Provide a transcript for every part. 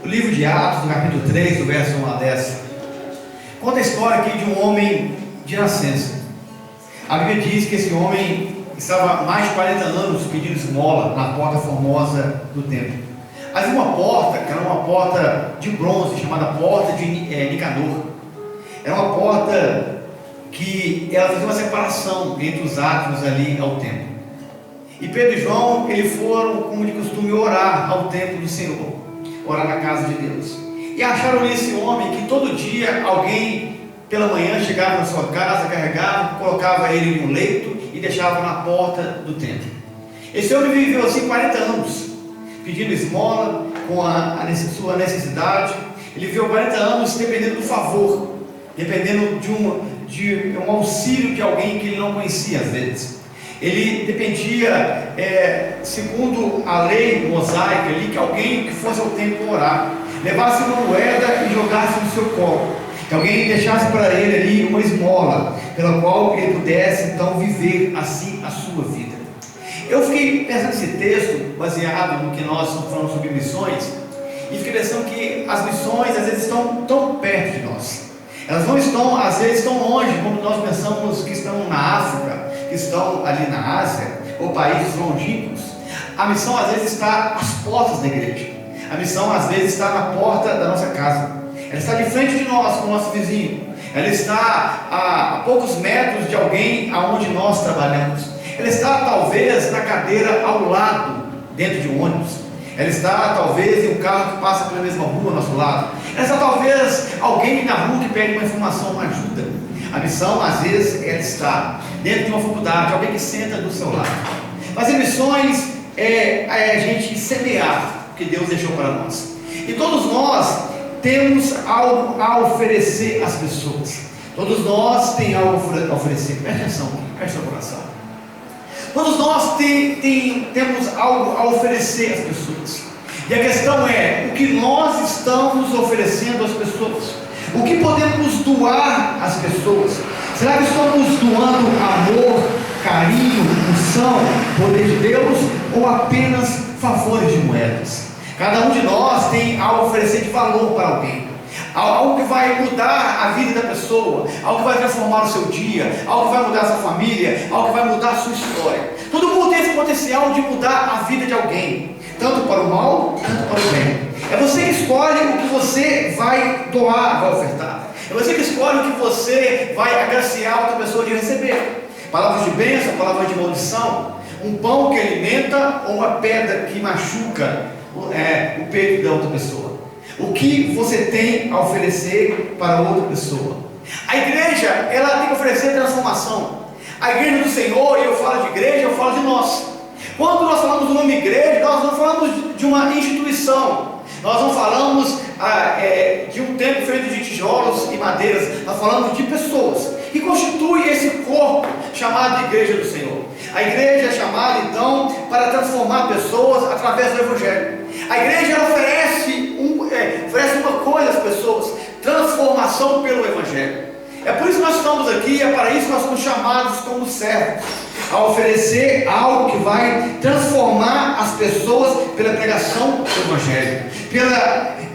O livro de Atos, no capítulo 3, do verso 1 a 10, conta a história aqui de um homem de nascença. A Bíblia diz que esse homem estava há mais de 40 anos pedindo esmola na porta formosa do templo. Havia uma porta, que era uma porta de bronze, chamada porta de Nicanor. Era uma porta que ela fazia uma separação entre os átrios ali ao templo. E Pedro e João, eles foram, como de costume, orar ao templo do Senhor, orar na casa de Deus. E acharam nesse homem que todo dia alguém, pela manhã, chegava na sua casa, carregava, colocava ele em um leito e deixava na porta do templo. Esse homem viveu assim 40 anos, pedindo esmola com a sua necessidade. Ele viveu 40 anos dependendo do favor, dependendo de um auxílio de alguém que ele não conhecia às vezes. Ele dependia, segundo a lei mosaica ali, que alguém que fosse ao templo orar, levasse uma moeda e jogasse no seu colo, que alguém deixasse para ele ali uma esmola, pela qual ele pudesse então viver assim a sua vida. Eu fiquei pensando nesse texto, baseado no que nós estamos falando sobre missões, e fiquei pensando que as missões às vezes estão tão perto de nós. Elas não estão, às vezes, tão longe, como nós pensamos que estão na África, que estão ali na Ásia, ou países longínquos. A missão, às vezes, está às portas da igreja. A missão, às vezes, está na porta da nossa casa. Ela está de frente de nós, com o nosso vizinho. Ela está a poucos metros de alguém aonde nós trabalhamos. Ela está, talvez, na cadeira ao lado, dentro de um ônibus. Ela está, talvez, em um carro que passa pela mesma rua ao nosso lado. Ela está, talvez, alguém na rua que pede uma informação, uma ajuda. A missão, às vezes, ela está dentro de uma faculdade, alguém que senta do seu lado. Fazer missões é a gente semear o que Deus deixou para nós. E todos nós temos algo a oferecer às pessoas. Todos nós temos algo a oferecer. Presta atenção, presta o coração. Todos nós temos algo a oferecer às pessoas. E a questão é, o que nós estamos oferecendo às pessoas? O que podemos doar às pessoas? Será que estamos doando amor, carinho, unção, poder de Deus, ou apenas favores de moedas? Cada um de nós tem algo a oferecer de valor para alguém. Algo que vai mudar a vida da pessoa, algo que vai transformar o seu dia, algo que vai mudar a sua família, algo que vai mudar a sua história. Todo mundo tem esse potencial de mudar a vida de alguém, tanto para o mal, tanto para o bem. É você que escolhe o que você vai doar, vai ofertar. É você que escolhe o que você vai agraciar outra pessoa de receber. Palavras de bênção, palavras de maldição, um pão que alimenta ou uma pedra que machuca o peito da outra pessoa. O que você tem a oferecer para outra pessoa? A igreja, ela tem que oferecer transformação. A igreja do Senhor, e eu falo de igreja, eu falo de nós. Quando nós falamos do nome igreja, nós não falamos de uma instituição. Nós não falamos de um templo feito de tijolos e madeiras. Nós falamos de pessoas que constituem esse corpo chamado igreja do Senhor. A igreja é chamada então para transformar pessoas através do Evangelho. A igreja ela oferece uma coisa às pessoas: transformação pelo Evangelho. É por isso que nós estamos aqui, é para isso que nós somos chamados como servos, a oferecer algo que vai transformar as pessoas pela pregação do Evangelho,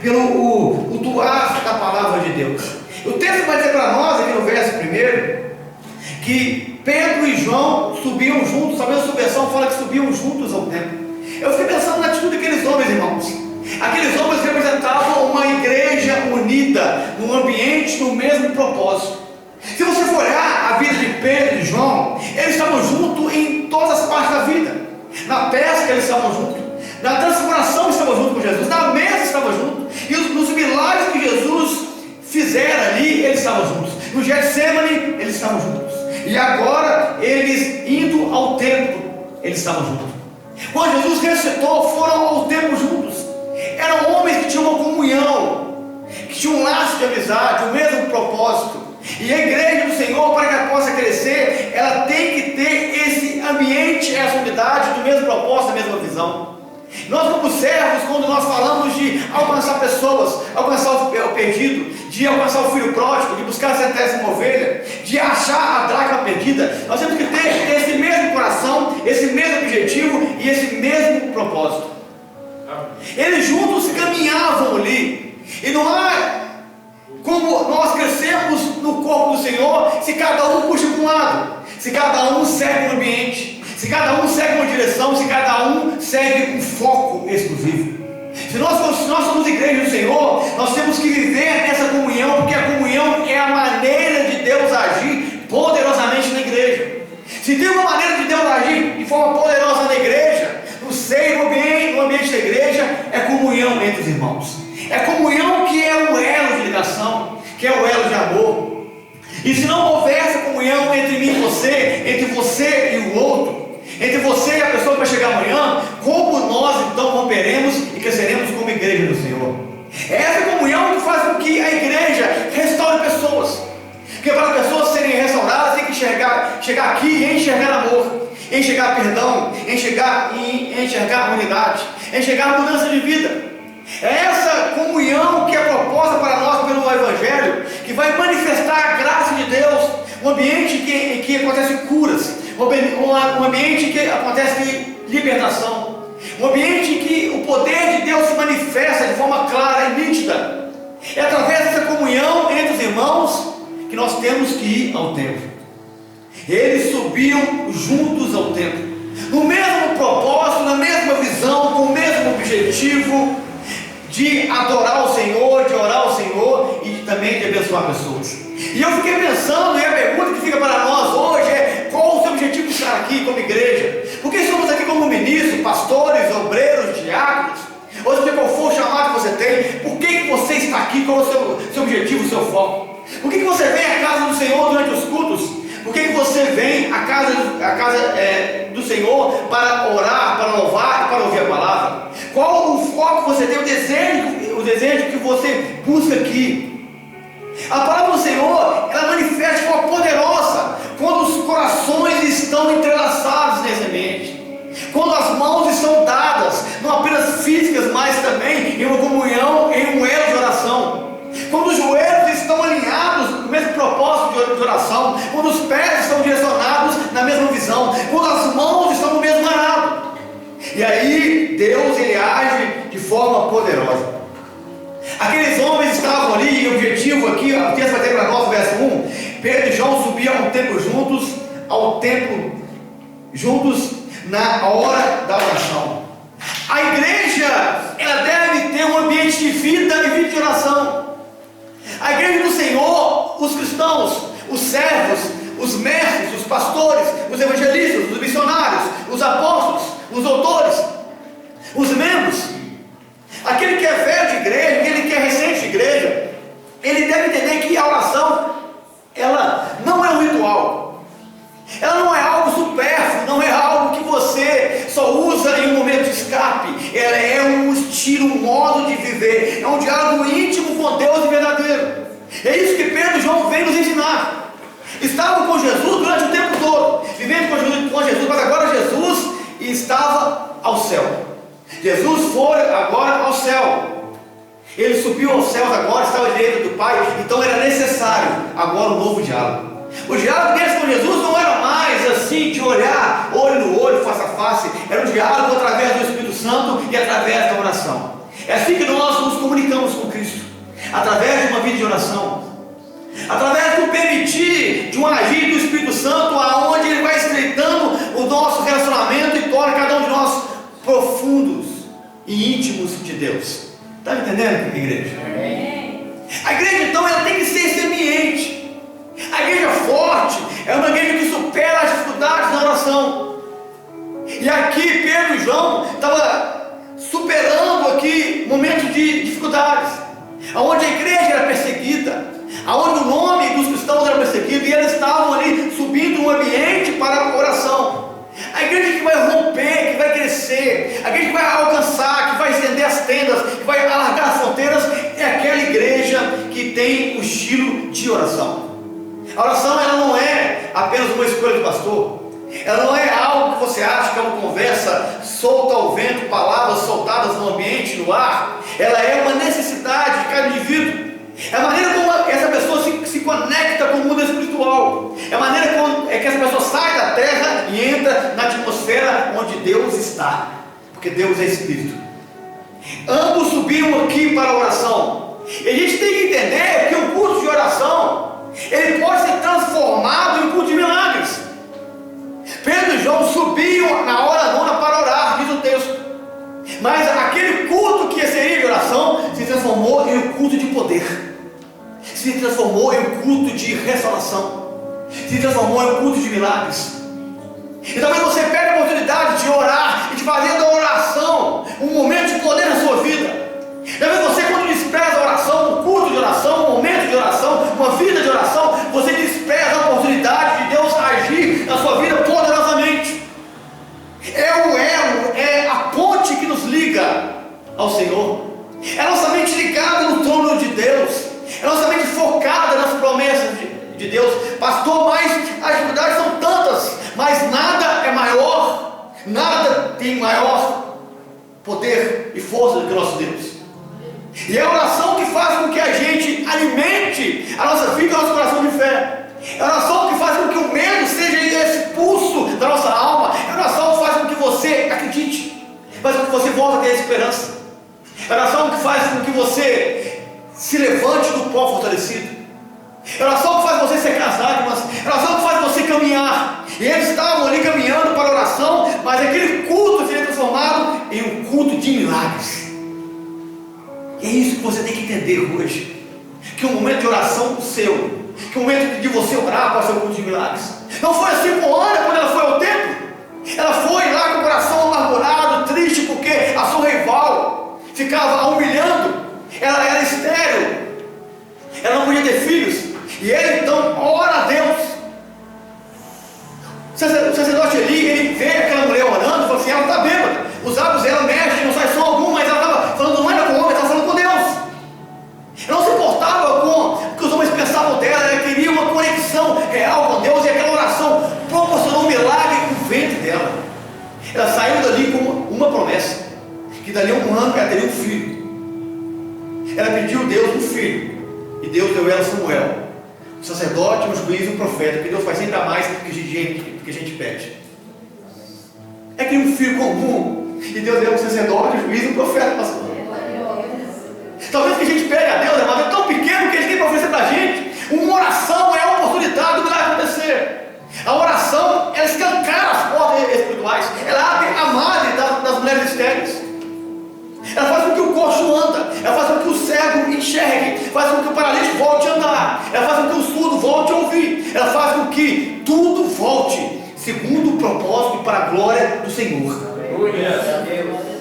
pelo doar da palavra de Deus. O texto vai dizer para nós, aqui no verso 1, que Pedro e João subiam juntos. Sabendo a sua versão fala que subiam juntos ao templo. Eu fiquei pensando na atitude daqueles homens, irmãos. Aqueles homens representavam uma igreja unida, num ambiente, no mesmo propósito. Se você for olhar a vida de Pedro e João, eles estavam juntos em todas as partes da vida. Na pesca eles estavam juntos, na transformação eles estavam juntos com Jesus, na mesa eles estavam juntos, e nos milagres que Jesus fizera ali, eles estavam juntos. No Getsemane, eles estavam juntos. E agora, eles indo ao templo, eles estavam juntos. Quando Jesus ressuscitou, foram ao templo juntos. Eram homens que tinham uma comunhão, que tinham um laço de amizade, o mesmo propósito. E a igreja do Senhor, para que ela possa crescer, ela tem que ter esse ambiente, essa unidade, do mesmo propósito, da mesma visão. Nós como servos, quando nós falamos de alcançar pessoas, alcançar o perdido, de alcançar o filho pródigo, de buscar a centésima ovelha, de achar a dracma perdida, nós temos que ter esse mesmo coração, esse mesmo objetivo e esse mesmo propósito. Eles juntos caminhavam ali, no corpo do Senhor se cada um puxa para um lado, se cada um segue um ambiente, se cada um segue uma direção, se cada um segue um foco exclusivo. Se nós somos igreja do Senhor, nós temos que viver nessa comunhão, porque a comunhão é a maneira de Deus agir poderosamente na igreja. Se tem uma maneira de Deus agir de forma poderosa na igreja, no seio, no ambiente da igreja, é comunhão entre os irmãos. É comunhão que é o elo de ligação, que é o elo de amor. E se não houver essa comunhão entre mim e você, entre você e o outro, entre você e a pessoa que vai chegar amanhã, como nós então romperemos e cresceremos como igreja do Senhor? É essa comunhão que faz com que a igreja restaure pessoas. Porque para as pessoas serem restauradas, tem que chegar aqui e enxergar amor, enxergar perdão, enxergar unidade, enxergar mudança de vida. É essa comunhão que é proposta para nós pelo Evangelho, que vai manifestar a graça de Deus, um ambiente em que acontecem curas, um ambiente em que acontece libertação, um ambiente em que o poder de Deus se manifesta de forma clara e nítida. É através dessa comunhão entre os irmãos que nós temos que ir ao templo. Eles subiam juntos ao templo, no mesmo propósito, na mesma visão, com o mesmo objetivo de adorar o Senhor, de orar ao Senhor e também de abençoar pessoas. E eu fiquei pensando, e a pergunta que fica para nós hoje é: qual o seu objetivo de estar aqui como igreja? Por que estamos aqui como ministros, pastores, obreiros, diáconos? Ou seja, qual for o chamado que você tem, por que você está aqui? Qual é o seu objetivo, o seu foco? Por que você vem à casa do Senhor durante os cultos? Por que você vem à casa do Senhor para orar, para louvar e para ouvir a palavra? Qual o foco que você tem, o desejo que você busca aqui? A palavra do Senhor, ela manifesta de forma poderosa quando os corações estão entrelaçados nesse ambiente, quando as mãos estão dadas, não apenas físicas, mas também em uma comunhão, em um elo de oração. Quando os joelhos estão alinhados no mesmo propósito de oração, quando os pés estão direcionados na mesma visão, quando as mãos estão no mesmo arado. E aí Deus, ele age de forma poderosa. Aqueles homens estavam ali, e o objetivo aqui, o texto vai ter para nós, verso 1, Pedro e João subiam ao templo juntos na hora da oração. A igreja, ela deve ter um ambiente de vida e vida de oração. A igreja do Senhor, os cristãos, os servos, os mestres, os pastores, os evangelistas, os missionários, os apóstolos, os doutores, os membros, aquele que é velho de igreja, aquele que é recente de igreja, ele deve entender que a oração, ela não é um ritual, ela não é algo supérfluo, não é algo que você só usa em um momento de escape, ela é um estilo, um modo de viver, é um diálogo íntimo com Deus e verdadeiro. É isso que Pedro e João vêm nos ensinar. Estavam com Jesus durante o tempo todo, vivendo com Jesus, mas agora Jesus estava ao céu. Jesus foi agora ao céu. Ele subiu aos céus agora, estava à direita do Pai. Então era necessário agora um novo diálogo. O diálogo deles com Jesus não era mais assim de olhar olho no olho, face a face. Era um diálogo através do Espírito Santo e através da oração. É assim que nós nos comunicamos com Cristo, através de uma vida de oração, através do permitir de um agir do Espírito Santo, aonde ele vai estreitando o nosso relacionamento e torna cada um de nós profundos e íntimos de Deus. Está me entendendo, igreja? A igreja então, ela tem que ser esse ambiente. A igreja forte é uma igreja que supera as dificuldades da oração. E aqui Pedro e João estavam superando aqui momentos de dificuldades, aonde a igreja era perseguida, aonde o nome dos cristãos era perseguido, e eles estavam ali subindo um ambiente para a oração. A igreja que vai romper, que vai crescer, a igreja que vai alcançar, que vai estender as tendas, que vai alargar as fronteiras, é aquela igreja que tem o estilo de oração. A oração, ela não é apenas uma escolha do pastor, ela não é algo que você acha que é uma conversa solta ao vento, palavras soltadas no ambiente, no ar. Ela é uma necessidade de cada indivíduo. É a maneira como essa pessoa se conecta com o mundo espiritual. É a maneira como que essa pessoa sai da terra e entra na atmosfera onde Deus está, porque Deus é Espírito. Ambos subiram aqui para a oração. E a gente tem que entender que o curso de oração, ele não subiam na hora nona para orar, diz o texto. Mas aquele culto que seria de oração se transformou em um culto de poder, se transformou em um culto de restauração, se transformou em um culto de milagres. E talvez você pegue a oportunidade de orar e de fazer da oração um momento de poder na sua vida. Talvez você, quando despreza a oração, um culto de oração, um momento de oração, uma vida de oração, você despreza a oportunidade de Deus agir na sua vida poderosamente. É o elo, é a ponte que nos liga ao Senhor. É nossa mente ligada no trono de Deus, é nossa mente focada nas promessas de Deus. Pastor, mas as dificuldades são tantas, mas nada é maior, nada tem maior poder e força do que o nosso Deus. E é a oração que faz com que a gente alimente a nossa vida e o nosso coração de fé. É a oração que faz com que o medo seja esse pulso da nossa alma. É a oração que faz com que você acredite, faz com que você volte a ter esperança. É a oração que faz com que você se levante do pó fortalecido. É a oração que faz você secar as lágrimas. É a oração que faz você caminhar. E eles estavam ali caminhando para a oração, mas aquele culto seria transformado em um culto de milagres. E é isso que você tem que entender hoje, que um momento de oração seu, que um momento de você orar pode ser um culto de milagres. Não foi assim com Ana quando ela foi ao templo. Ela foi lá com o coração amargurado, triste, porque a sua rival ficava a humilhando. Ela era estéril, ela não podia ter filhos. E ele então ora a Deus. O sacerdote ali, ele vê aquela mulher orando e fala assim: ela está bêbada, os lábios dela mexem, não sai som algum, mas ela estava falando, não era com o homem, ela estava falando com Deus. Ela não se importava com o que os homens pensavam dela, ela queria uma conexão real com Deus, e aquela oração proporcionou um milagre no ventre dela. Ela saiu dali com uma promessa, que dali a um ano ela teria um filho. Ela pediu a Deus um filho, e Deus deu a ela Samuel, um sacerdote, um juiz, um profeta, porque Deus faz sempre a mais do que a gente pede. É que um filho comum, e Deus deu um sacerdote, um juiz, um profeta, pastor. Talvez que a gente pegue a Deus, é tão pequeno que Ele tem para oferecer para a gente. Uma oração é a oportunidade do milagre acontecer. A oração, ela escancara as portas espirituais, ela abre a madre das mulheres estéreis. Ela faz com que o coxo anda, ela faz com que o cego enxergue, faz com que o paralítico volte a andar, ela faz com que o surdo volte a ouvir, ela faz com que tudo volte segundo o propósito e para a glória do Senhor.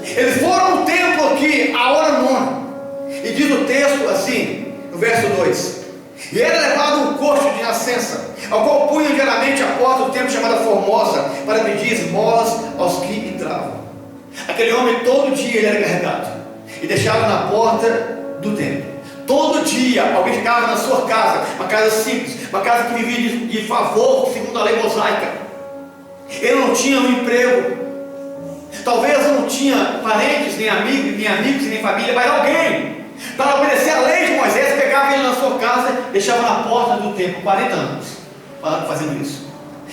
Eles foram ao templo aqui a hora nona, e diz o texto assim, no verso 2: e era levado um coxo de nascença, ao qual punham diariamente a porta do templo chamada Formosa, para pedir esmolas aos que entravam. Aquele homem, todo dia ele era carregado e deixado na porta do templo. Todo dia alguém ficava na sua casa, uma casa simples, uma casa que vivia de favor segundo a lei mosaica. Ele não tinha um emprego, talvez não tinha parentes, nem amigos, nem família, mas alguém, para obedecer a lei de Moisés, pegava ele na sua casa e deixava na porta do templo. 40 anos fazendo isso.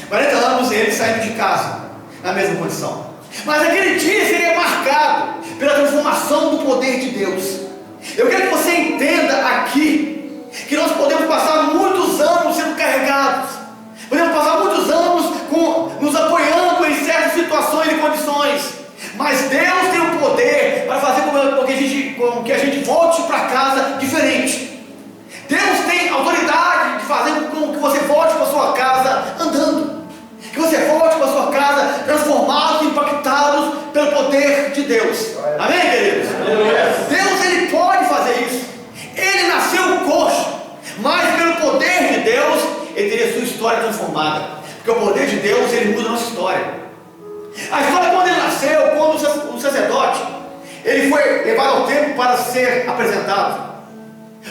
40 anos ele saindo de casa na mesma condição. Mas aquele dia seria marcado pela transformação do poder de Deus. Eu quero que você entenda aqui que nós podemos passar muitos anos sendo carregados, podemos passar muitos anos nos apoiando em certas situações e condições, mas Deus tem o poder para fazer com que a gente volte para casa diferente. Deus tem autoridade de fazer com que você volte para a sua casa andando, que você volte para a sua casa transformados, impactados pelo poder de Deus. Amém, queridos? Deus, Ele pode fazer isso. Ele nasceu coxo, mas pelo poder de Deus Ele teria a sua história transformada, porque o poder de Deus, Ele muda a nossa história. A história, quando ele nasceu, quando o sacerdote ele foi levado ao templo para ser apresentado,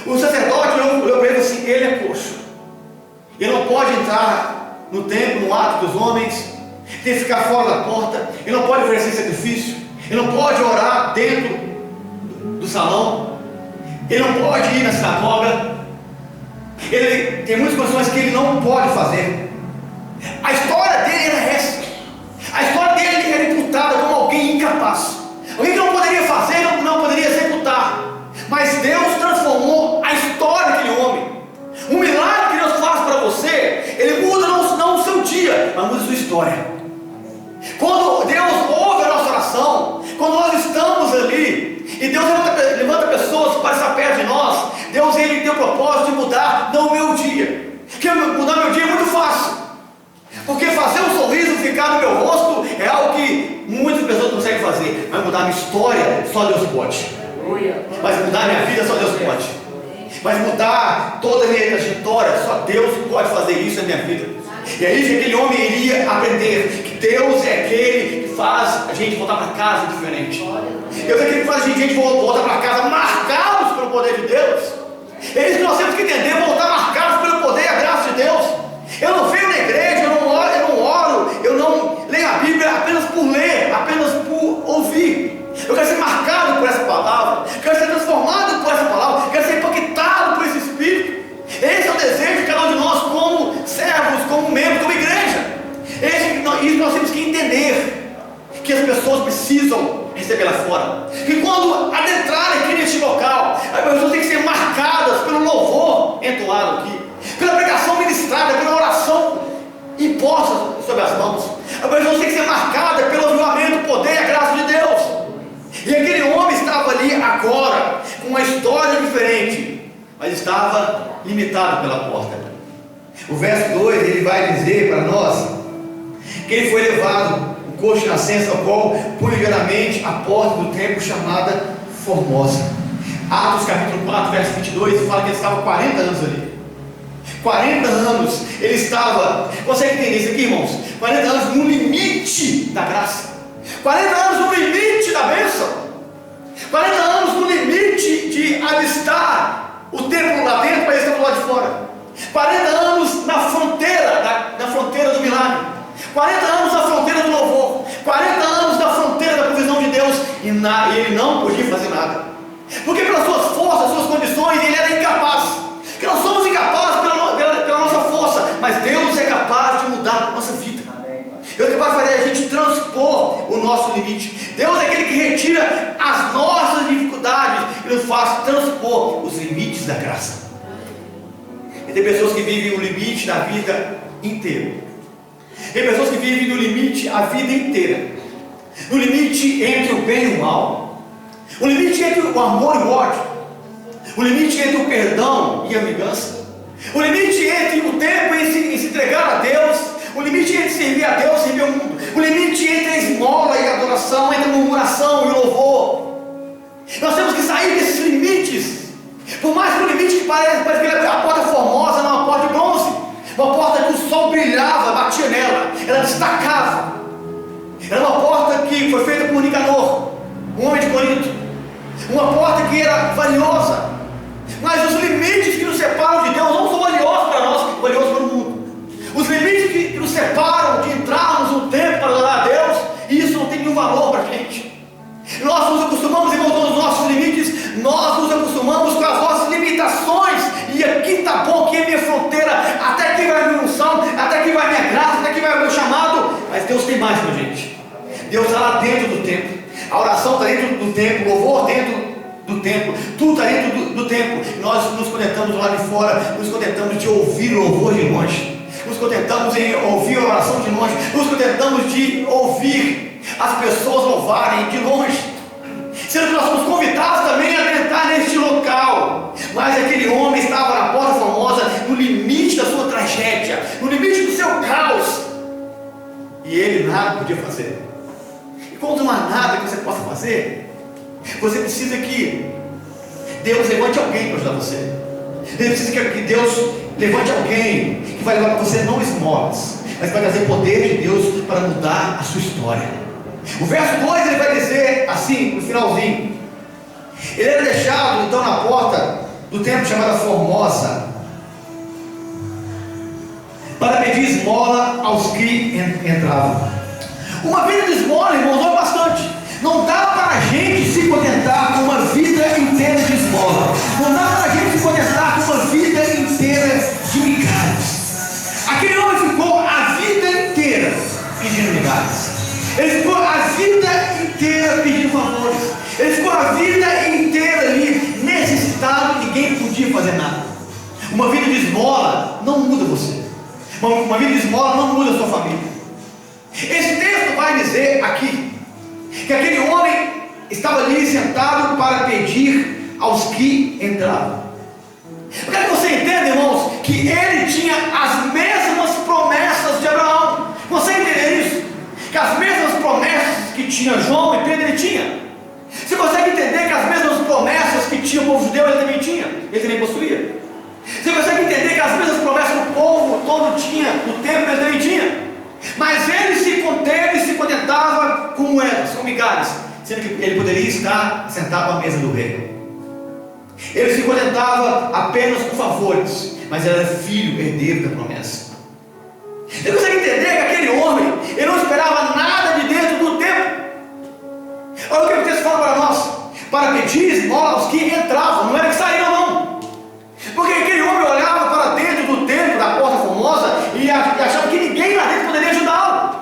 o sacerdote olhou para ele assim: ele é coxo, ele não pode entrar no templo, no ato dos homens, tem que ficar fora da porta, ele não pode oferecer sacrifício, ele não pode orar dentro do salão, ele não pode ir na sinagoga, ele tem muitas coisas que ele não pode fazer. A história dele era essa. A história dele era imputada como alguém incapaz, alguém que não poderia fazer, não poderia executar. Mas Deus transformou a história daquele homem. Um milagre que Deus faz para você, Ele muda não o seu dia, mas muda a sua história. propósito de mudar não o meu dia. Porque mudar meu dia é muito fácil. Porque fazer um sorriso ficar no meu rosto é algo que muitas pessoas não conseguem fazer. Mas mudar a minha história, só Deus pode. Mas mudar a minha vida, só Deus pode. Mas mudar toda a minha trajetória, só Deus pode fazer isso na minha vida. E aí que aquele homem iria aprender que Deus é aquele que faz a gente voltar para casa diferente. Deus é aquele que faz a gente voltar para casa marcados pelo poder de Deus. É isso que nós temos que entender, voltar marcados pelo poder e a graça de Deus. Eu não venho na igreja, eu não oro, eu não leio a Bíblia apenas por ler, apenas por ouvir. Eu quero ser marcado por essa palavra, quero ser transformado por essa palavra, quero ser impactado por esse Espírito. Esse é o desejo de cada um de nós, como servos, como membros, como igreja. Isso nós temos que entender, que as pessoas precisam receber lá fora. Que quando adentrarem aqui neste local, as pessoas têm que ser marcadas pelo louvor entoado aqui, pela pregação ministrada, pela oração imposta sobre as mãos. As pessoas têm que ser marcadas pelo avivamento, o poder e a graça de Deus. E aquele homem estava ali agora, com uma história diferente, mas estava limitado pela porta. O verso 2, ele vai dizer para nós que ele foi levado, o coxo de nascença, ao qual punha verdadeiramente a porta do templo chamada Formosa. Atos capítulo 4, verso 22, fala que ele estava 40 anos ali. 40 anos ele estava, consegue entender isso aqui, irmãos? 40 anos no limite da graça, 40 anos no limite da bênção, 40 anos no limite de avistar o templo lá dentro para esse templo lá de fora, 40 anos na fronteira do milagre, 40 anos na fronteira do louvor, 40 anos na fronteira da provisão de Deus, e ele não podia fazer nada, porque pelas suas forças, suas condições, ele era incapaz. Porque nós somos incapazes pela nossa força, mas Deus é capaz de mudar a nossa vida. Deus é capaz de fazer a gente transpor o nosso limite. Deus é aquele que retira as nossas dificuldades e nos faz transpor os limites da graça. E tem pessoas que vivem o limite da vida inteira. Tem pessoas que vivem no limite a vida inteira. No limite entre o bem e o mal. O limite entre o amor e o ódio. O limite entre o perdão e a vingança. O limite entre o tempo em se entregar a Deus. O limite entre servir a Deus e servir ao mundo. O limite entre a esmola e a adoração, entre a murmuração e o louvor. Nós temos que sair desses limites. Por mais que o limite que parece que a porta formosa não é uma porta de bronze, uma porta que o sol brilhava, batia nela, ela destacava. Era uma porta que foi feita por Nicanor, um homem de Corinto. Uma porta que era valiosa. Mas os limites que nos separam de Deus não são valiosos para nós, são valiosos para o mundo. Os limites que nos separam de entrarmos no templo para adorar a Deus, isso não tem nenhum valor para a gente. Nós nos acostumamos, irmãos, com os nossos limites, nós nos acostumamos com as nossas limitações. E aqui está bom, aqui é minha fronteira, até aqui vai a minha unção, até aqui vai a minha graça, até aqui vai o meu chamado. Mas Deus tem mais para a gente. Deus está lá dentro do templo. A oração está dentro do templo, o louvor dentro do templo, tudo está dentro do templo. Nós nos contentamos lá de fora, nos contentamos de ouvir o louvor de longe, nos contentamos em ouvir a oração de longe, nos contentamos de ouvir as pessoas louvarem de longe, sendo que nós somos convidados também a entrar neste local. Mas aquele homem estava na porta formosa, no limite da sua tragédia, no limite do seu caos, e ele nada podia fazer. E quando não há nada que você possa fazer, você precisa que Deus levante alguém para ajudar você. Você precisa que Deus levante alguém que vai levar para você não esmolas, mas vai trazer poder de Deus para mudar a sua história. O verso 2 ele vai dizer assim, no finalzinho: ele era deixado então na porta do templo chamada Formosa, para pedir esmola aos que entravam. Uma vida de esmola, irmãos, é bastante. Não dá para a gente se contentar com uma vida inteira de esmola. Não dá para a gente se contentar com uma vida inteira de migalhas. Aquele homem ficou a vida inteira pedindo migalhas. Ele ficou a vida inteira pedindo favores. Ele ficou a vida inteira ali necessitado, ninguém podia fazer nada. Uma vida de esmola não muda você. Uma vida de esmola não muda a sua família. Esse texto vai dizer aqui que aquele homem estava ali sentado para pedir aos que entravam. Eu quero que você entenda, irmãos, que ele tinha as mesmas promessas de Abraão. Você entende isso? Que as mesmas promessas que tinha João e Pedro, ele tinha. Você consegue entender que as mesmas promessas que tinha o povo judeu, ele também tinha? Ele também possuía? Você consegue entender que as mesmas promessas que o povo todo tinha, no templo, ele também tinha? Mas ele se conteve e se contentava com moedas, com migalhas, sendo que ele poderia estar sentado à mesa do rei. Ele se contentava apenas com favores, mas era filho, herdeiro da promessa. Você consegue entender que aquele homem, ele não esperava nada de dentro do templo? Olha o que o texto fala para nós: para pedir esmola aos que entravam, não era que saíram não. Porque aquele homem olhava para dentro do templo, da porta formosa, e achava que ninguém lá dentro poderia ajudá-lo.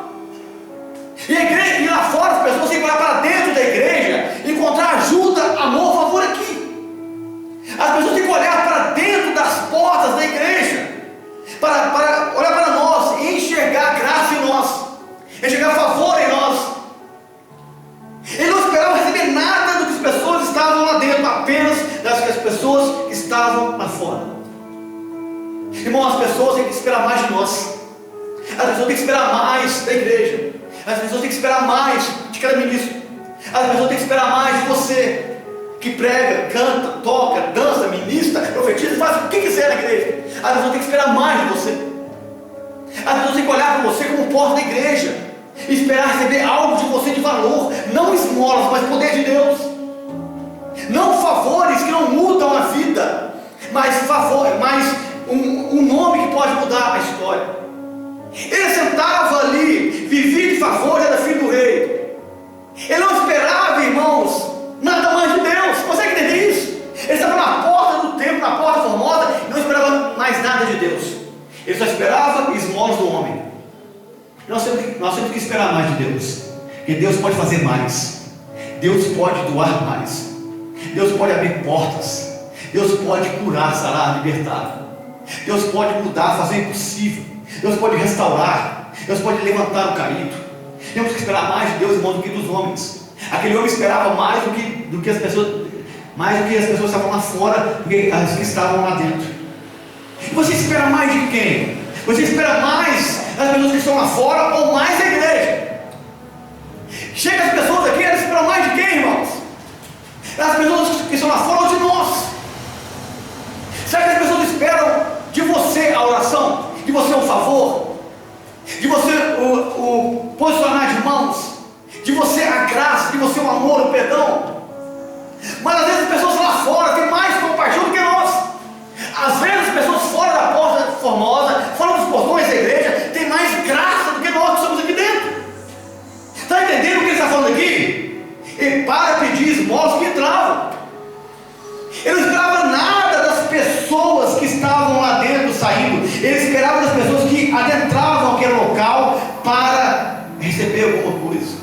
E lá fora as pessoas têm que olhar para dentro da igreja, encontrar ajuda, amor, favor aqui. As pessoas têm que olhar para dentro das portas da igreja, para olhar para nós e enxergar graça em nós, enxergar favor em nós. Ele não esperava receber nada do que as pessoas estavam lá dentro, apenas das que as pessoas estavam lá fora. Irmão, as pessoas têm que esperar mais de nós. As pessoas têm que esperar mais da igreja. As pessoas têm que esperar mais de cada ministro. As pessoas têm que esperar mais de você, que prega, canta, toca, dança, ministra, profetiza, faz o que quiser na igreja. As pessoas têm que esperar mais de você. As pessoas têm que olhar para você como porta da igreja e esperar receber algo de você de valor, não esmolas, mas poder de Deus. Não favores que não mudam a vida, mas um nome que pode mudar a história. Ele sentava ali, vivia de favor, era filho do rei. Ele não esperava, irmãos, nada mais de Deus. Consegue entender isso? Ele estava na porta do templo, na porta formosa, e não esperava mais nada de Deus. Ele só esperava esmolas do homem. Nós temos que esperar mais de Deus, porque Deus pode fazer mais, Deus pode doar mais, Deus pode abrir portas, Deus pode curar, sarar, libertar, Deus pode mudar, fazer o impossível, Deus pode restaurar, Deus pode levantar o caído. Temos que esperar mais de Deus, irmão, do que dos homens. Aquele homem esperava mais do que as pessoas, mais do que as pessoas que estavam lá fora, do que as que estavam lá dentro. E você espera mais de quem? Você espera mais das pessoas que estão lá fora ou mais da igreja? Chega as pessoas aqui, elas esperam mais de quem, irmãos? As pessoas que estão lá fora ou de nós? Será que as pessoas esperam de você a oração? De você um favor? De você o posicionar de mãos? De você a graça? De você o amor, o perdão? Mas às vezes as pessoas lá fora têm mais compaixão do que nós. Às vezes as pessoas fora da porta formosa, fora dos portões da igreja, têm mais graça do que nós que estamos aqui dentro. Está entendendo o que ele está falando aqui? E para pedir esmolas que entravam. Ele não esperava nada das pessoas que estavam lá dentro saindo. Ele esperava das pessoas que adentravam aquele local para receber alguma coisa.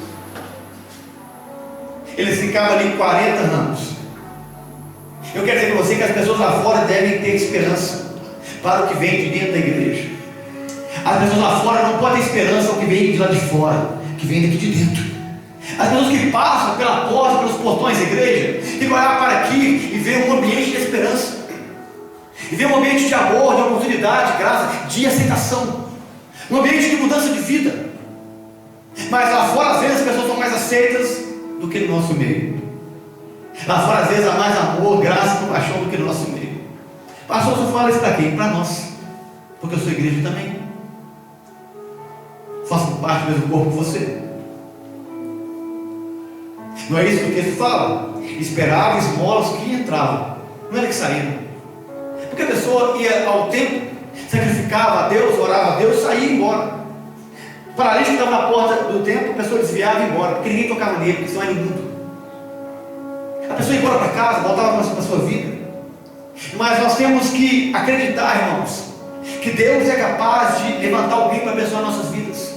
Eles ficavam ali 40 anos. Eu quero dizer para você que as pessoas lá fora devem ter esperança para o que vem de dentro da igreja. As pessoas lá fora não podem ter esperança ao que vem de lá de fora, que vem daqui de dentro. As pessoas que passam pela porta, pelos portões da igreja, têm que olhar para aqui e ver um ambiente de esperança, e ver um ambiente de amor, de oportunidade, de graça, de aceitação, um ambiente de mudança de vida. Mas lá fora, às vezes, as pessoas são mais aceitas do que no nosso meio. Lá fora, às vezes, há mais amor, graça e compaixão do que no nosso meio. Pastor, eu falo isso para quem? Para nós, porque eu sou igreja também, faço parte do mesmo corpo que você. Não é isso que o texto fala? Esperava esmolas que entravam, não era que saíam. Porque a pessoa ia ao templo, sacrificava a Deus, orava a Deus, saía e ia embora. O paralítico que estava na porta do templo, a pessoa desviava e ia embora, porque ninguém tocava nele, porque senão era imundo. A pessoa ia embora para casa, voltava para a sua vida. Mas nós temos que acreditar, irmãos, que Deus é capaz de levantar alguém para abençoar nossas vidas.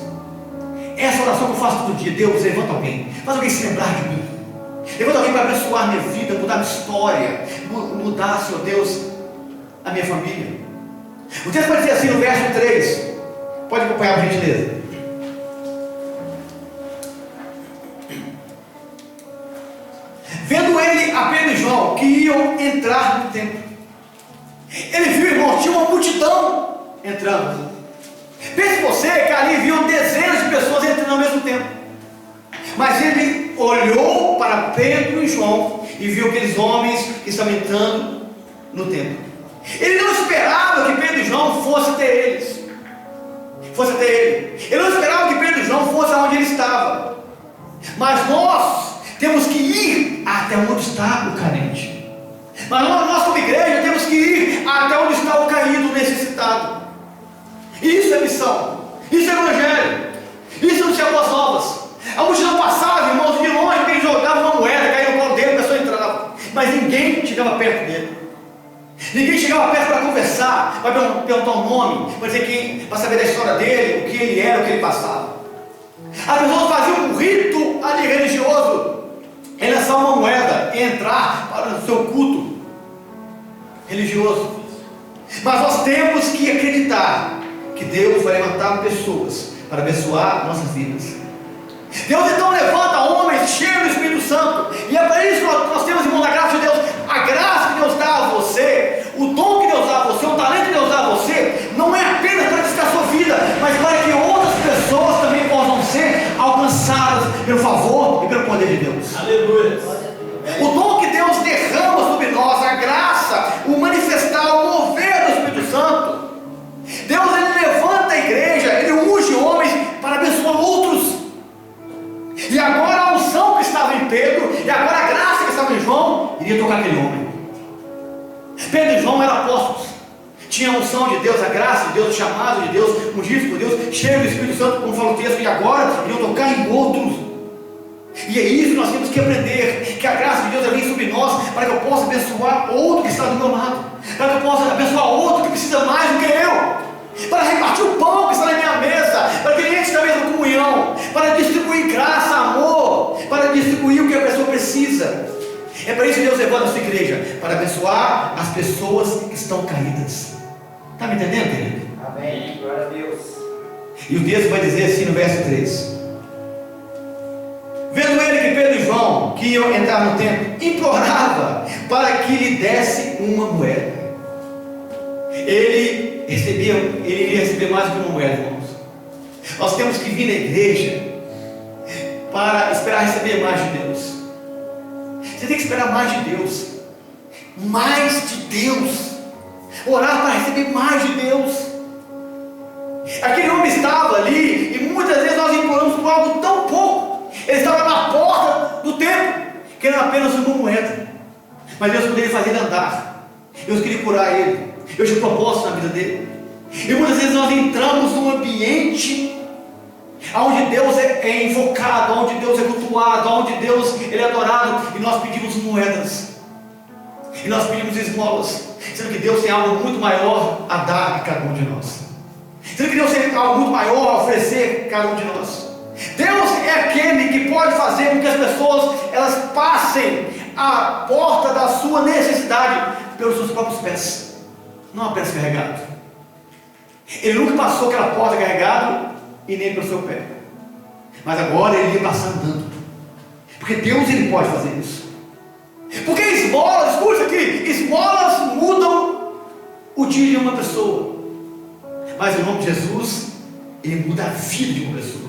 Essa oração que eu faço todo dia: Deus, levanta alguém, faz alguém se lembrar de mim, levanta alguém para abençoar minha vida, mudar minha história, mudar, Senhor Deus, a minha família. O texto vai dizer assim no verso 3, pode acompanhar por gentileza. Vendo ele a Pedro e João que iam entrar no templo, Ele viu, irmão, tinha uma multidão entrando. Pense você que ali viu dezenas de pessoas entrando ao mesmo tempo. Mas ele olhou para Pedro e João e viu aqueles homens que estavam entrando no templo. Ele não esperava que Pedro e João fossem até eles. Ele não esperava que Pedro e João fossem aonde ele estava. Mas nós temos que ir até onde está o carente. Mas nós como igreja temos que ir até onde está o caído, o necessitado. Isso é missão, isso é evangelho, isso não tinha boas novas. A multidão passava, irmãos, de longe, quem jogava uma moeda, caía no colo dele, a pessoa entrava. Mas ninguém chegava perto dele. Ninguém chegava perto para conversar, para perguntar o nome, para saber da história dele, o que ele era, o que ele passava. As pessoas faziam um rito ali religioso, em lançar uma moeda e entrar para o seu culto religioso. Mas nós temos que acreditar que Deus vai levantar pessoas para abençoar nossas vidas. Deus então levanta homens cheios do Espírito Santo, e é para isso que nós temos, irmão, a graça de Deus. A graça que Deus dá a você, o dom que Deus dá a você, o talento que Deus dá a você, não é apenas para edificar a sua vida, mas para que outras pessoas também possam ser alcançadas pelo favor e pelo poder de Deus. Aleluia. O dom que Deus derrama sobre nós, a graça, o manifestar, o mover do Espírito Santo. Deus, ele levanta a igreja, ele unge homens para abençoar outros. E agora a unção que estava em Pedro, e agora a graça que estava em João, iria tocar aquele homem. Pedro e João eram apóstolos, tinha a unção de Deus, a graça de Deus, o chamado de Deus, ungidos por Deus, cheio do Espírito Santo, como fala o texto, e agora iriam tocar em outros. E é isso que nós temos que aprender, que a graça de Deus vem sobre nós, para que eu possa abençoar outro que está do meu lado, para que eu possa abençoar outro que precisa mais do que eu, para repartir o pão que está na minha mesa, para que ele entre na mesma comunhão, para distribuir graça, amor, para distribuir o que a pessoa precisa. É para isso que Deus levanta a sua igreja, para abençoar as pessoas que estão caídas. Está me entendendo, querido? Amém, glória a Deus. E o texto vai dizer assim no verso 3: vendo ele que Pedro e João, que iam entrar no templo, implorava para que lhe desse uma moeda. Ele iria receber mais do que uma moeda, irmãos. Nós temos que vir na igreja para esperar receber mais de Deus. Você tem que esperar mais de Deus, mais de Deus, orar para receber mais de Deus. Aquele homem estava ali, e muitas vezes nós imploramos por algo tão pouco. Ele estava na porta do templo, querendo apenas uma moeda, mas Deus poderia fazer ele andar. Deus queria curar ele. Deus tinha propósito na vida dele. E muitas vezes nós entramos num ambiente onde Deus é invocado, onde Deus é cultuado, onde Deus ele é adorado, e nós pedimos moedas, e nós pedimos esmolas, sendo que Deus tem algo muito maior a dar a cada um de nós, sendo que Deus tem algo muito maior a oferecer a cada um de nós. Deus é aquele que pode fazer com que as pessoas elas passem a porta da sua necessidade pelos seus próprios pés, não apenas carregado. Ele nunca passou aquela porta carregado e nem pelo seu pé, mas agora ele ia passar andando, porque Deus ele pode fazer isso. Porque esmolas, escuta aqui, esmolas mudam o dia de uma pessoa, mas o nome de Jesus ele muda a vida de uma pessoa.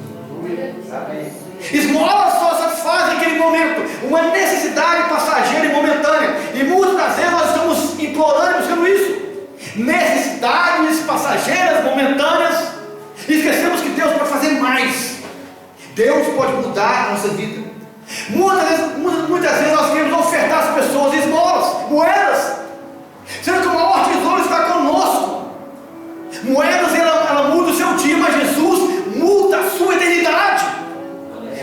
Esmolas só satisfazem aquele momento, uma necessidade passageira e momentânea, e muitas das vezes nós estamos implorando e buscando isso, necessidades passageiras, momentâneas, e esquecemos que Deus pode fazer mais. Deus pode mudar a nossa vida. Muitas vezes nós queremos ofertar às pessoas esmolas, moedas, sendo que o maior tesouro está conosco. Moedas ela muda o seu dia, mas Jesus muda a sua eternidade.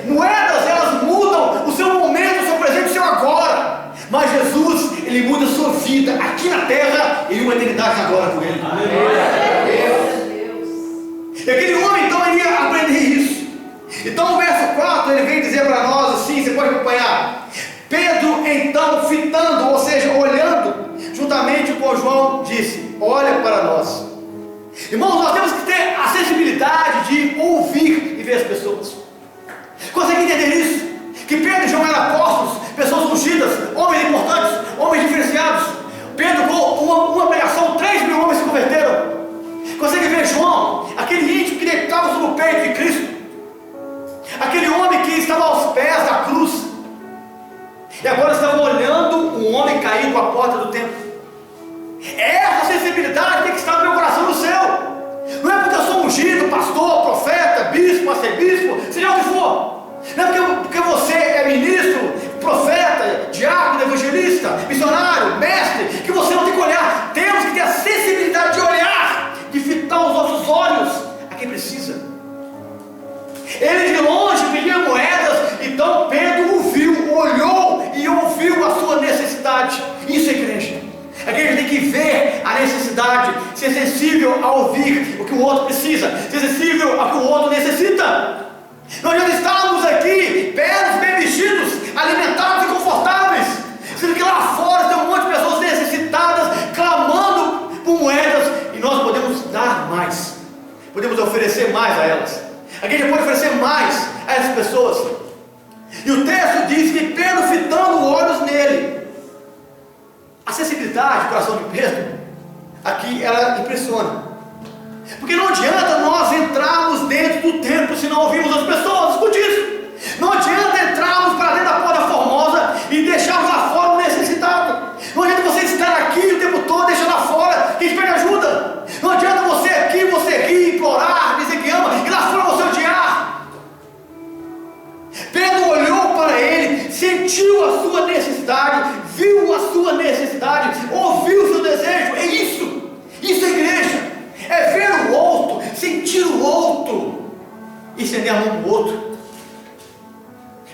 Moedas elas mudam o seu momento, o seu presente, o seu agora, mas Jesus ele muda a sua vida aqui na terra e uma eternidade agora com ele. E aquele homem então iria aprender isso. Então o verso 4 ele vem dizer para nós assim, você pode acompanhar. Pedro então fitando, ou seja, olhando juntamente com João, disse: olha para nós. Irmãos, nós temos que ter a sensibilidade de ouvir e ver as pessoas. Consegue entender isso? Que Pedro e João eram apóstolos, pessoas ungidas, homens importantes, homens diferenciados. Pedro com uma pregação sensibilidade tem que estar no meu coração e no seu. Não é porque eu sou ungido, pastor, profeta, bispo, arcebispo, seja o que for. Não é porque você é ministro, profeta, diácono, evangelista, missionário, mestre, que você não tem que olhar. Temos que ter a sensibilidade de olhar, de fitar os nossos olhos a quem precisa. Ele de longe pedia moedas, então Pedro o viu, olhou e ouviu a sua necessidade. Isso é igreja. A igreja tem que ver a necessidade, ser sensível a ouvir o que o outro precisa, ser sensível ao que o outro necessita. Nós já estávamos aqui, belos, bem vestidos, alimentados e confortáveis, sendo que lá fora tem um monte de pessoas necessitadas, clamando por moedas, e nós podemos dar mais, podemos oferecer mais a elas. A igreja pode oferecer mais a essas pessoas. E o texto diz que Pedro, fitando olhos nele, a sensibilidade do coração de Pedro, aqui ela impressiona. Porque não adianta nós entrarmos dentro do templo se não ouvirmos as pessoas, escute isso. Não adianta entrarmos para dentro da porta formosa e deixarmos lá fora o necessitado. Não adianta você estar aqui o tempo todo, deixando lá fora quem pede ajuda. Não adianta você aqui implorar, dizer que ama, e lá fora você odiar. Pedro olhou para ele, sentiu a sua necessidade, viu a sua necessidade, ouviu o seu desejo. É isso. Isso é igreja. É ver o outro, sentir o outro e estender a mão para o outro.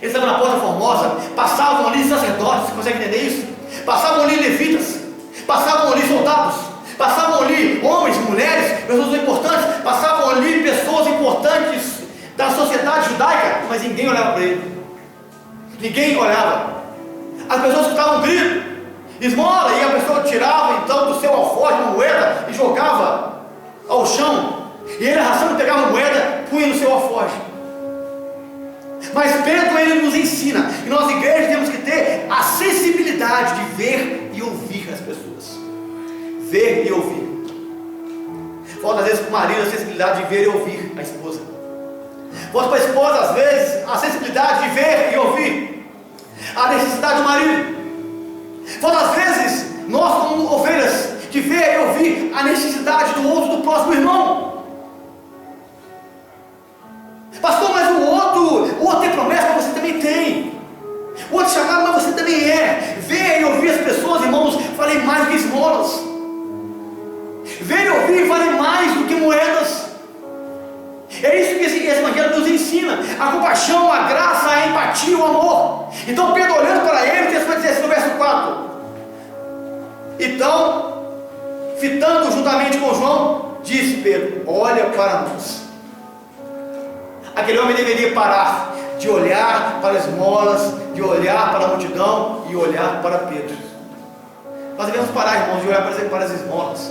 Eles estavam na porta formosa, passavam ali sacerdotes, você consegue entender isso? Passavam ali levitas, passavam ali soldados, passavam ali homens, mulheres, pessoas importantes, passavam ali pessoas importantes da sociedade judaica, mas ninguém olhava para ele. Ninguém olhava. As pessoas escutavam um grito, esmola, e a pessoa tirava então do seu alforje uma moeda e jogava ao chão, e ele arrastando pegava a moeda, punha no seu alforje. Mas Pedro, ele nos ensina, e nós igrejas temos que ter a sensibilidade de ver e ouvir as pessoas. Ver e ouvir. Falta às vezes para o marido a sensibilidade de ver e ouvir a esposa. Falta para a esposa às vezes a sensibilidade de ver e ouvir a necessidade do marido. Falta às vezes nós como ovelhas de ver e ouvir a necessidade do outro, do próximo irmão. Pastor, mas o outro tem promessa, mas você também tem. O outro chamado, mas você também é. Ver e ouvir as pessoas, irmãos, vale mais do que esmolas. Ver e ouvir vale mais do que moedas. É isso que esse evangelho nos ensina: a compaixão, a graça, a empatia, o amor. Então Pedro, olhando para ele, Deus vai dizer assim no verso 4: então, fitando juntamente com João, disse Pedro: olha para nós. Aquele homem deveria parar de olhar para as esmolas, de olhar para a multidão e olhar para Pedro. Nós devemos parar, irmãos, de olhar para as esmolas.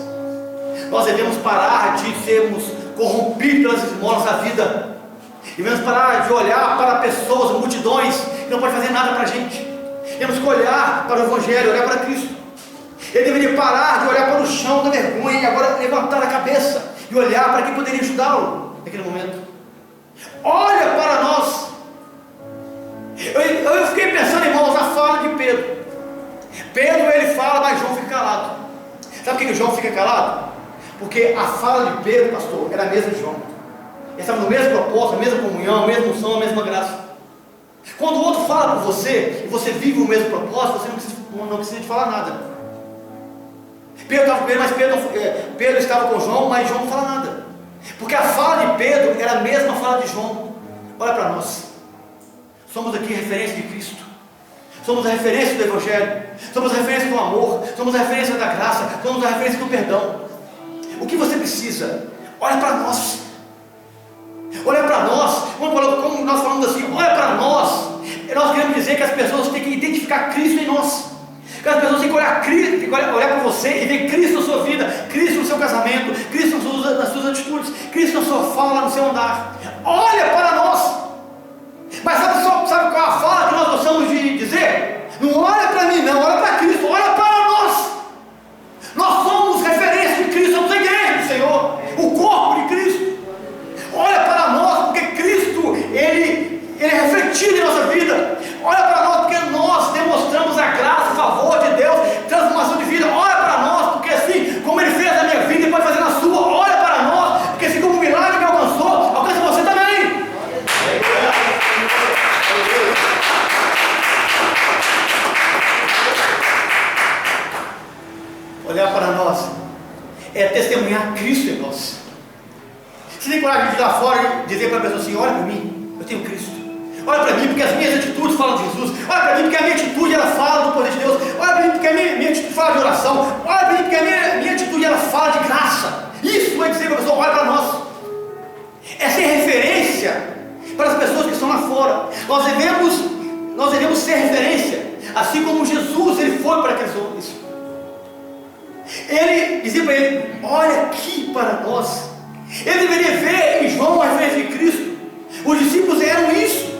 Nós devemos parar de sermos corrompidos pelas esmolas da vida. Devemos parar de olhar para pessoas, multidões, que não podem fazer nada para a gente. Temos que olhar para o Evangelho, olhar para Cristo. Ele deveria parar de olhar para o chão da vergonha e agora levantar a cabeça e olhar para quem poderia ajudá-lo naquele momento. Olha para nós. Eu fiquei pensando, irmãos, na fala de Pedro. Pedro, ele fala, mas João fica calado. Sabe por que João fica calado? Porque a fala de Pedro, pastor, era a mesma de João. Eles estavam no mesmo propósito, a mesma comunhão, a mesma unção, a mesma graça. Quando o outro fala por você, e você vive o mesmo propósito, você não precisa de falar nada. Pedro estava com ele, mas Pedro estava com João, mas João não fala nada. Porque a fala de Pedro era a mesma fala de João. Olha para nós. Somos aqui referência de Cristo. Somos a referência do Evangelho. Somos a referência do amor. Somos a referência da graça. Somos a referência do perdão. O que você precisa? Olha para nós. Olha para nós. Como nós falamos assim, olha para nós. Nós queremos dizer que as pessoas têm que identificar Cristo em nós. Que as pessoas têm que olhar para você e ver Cristo na sua vida, Cristo no seu casamento, Cristo nas suas atitudes, Cristo na sua fala, no seu andar. Olha para nós. Mas sabe qual é a fala que nós gostamos de dizer? Não olha para mim não, olha para Cristo, olha para nós. Nós somos referência de Cristo, somos a igreja do Senhor, o corpo de Cristo. Olha para nós, porque Cristo, Ele é refletido em nossa vida. Olha para nós, porque nós demonstramos a graça, o favor de Deus, transformação de vida. Olha para nós, porque assim como Ele fez na minha Olhar para nós é testemunhar Cristo em nós. Você tem coragem de ir lá fora e dizer para a pessoa assim: olha para mim, eu tenho Cristo. Olha para mim porque as minhas atitudes falam de Jesus. Olha para mim porque a minha atitude ela fala do poder de Deus. Olha para mim porque a minha atitude fala de oração. Olha para mim porque a minha atitude ela fala de graça. Isso é dizer para a pessoa: olha para nós. É ser referência para as pessoas que estão lá fora. Nós devemos ser referência, assim como Jesus ele foi para aqueles homens. Ele dizia para ele: olha aqui para nós. Ele deveria ver em João a referência de Cristo. Os discípulos eram isso.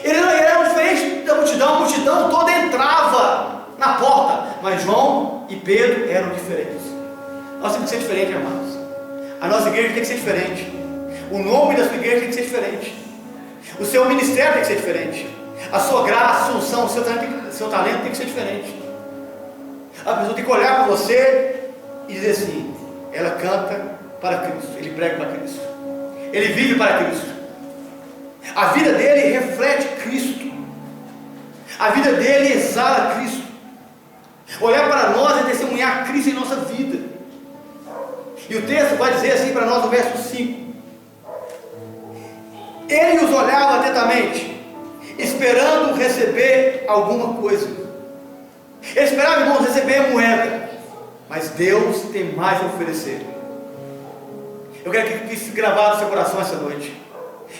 Eles eram diferentes da multidão. A multidão toda entrava na porta, mas João e Pedro eram diferentes. Nós temos que ser diferentes, amados. A nossa igreja tem que ser diferente. O nome da sua igreja tem que ser diferente. O seu ministério tem que ser diferente. A sua graça, a sua unção, o seu talento tem que ser diferente. A pessoa tem que olhar para você e dizer assim: ela canta para Cristo, ele prega para Cristo, ele vive para Cristo. A vida dele reflete Cristo. A vida dele exala Cristo. Olhar para nós é testemunhar Cristo em nossa vida. E o texto vai dizer assim para nós no verso 5: ele os olhava atentamente, esperando receber alguma coisa. Ele esperava, irmãos, receber moeda, mas Deus tem mais a oferecer. Eu quero que isso gravado no seu coração essa noite.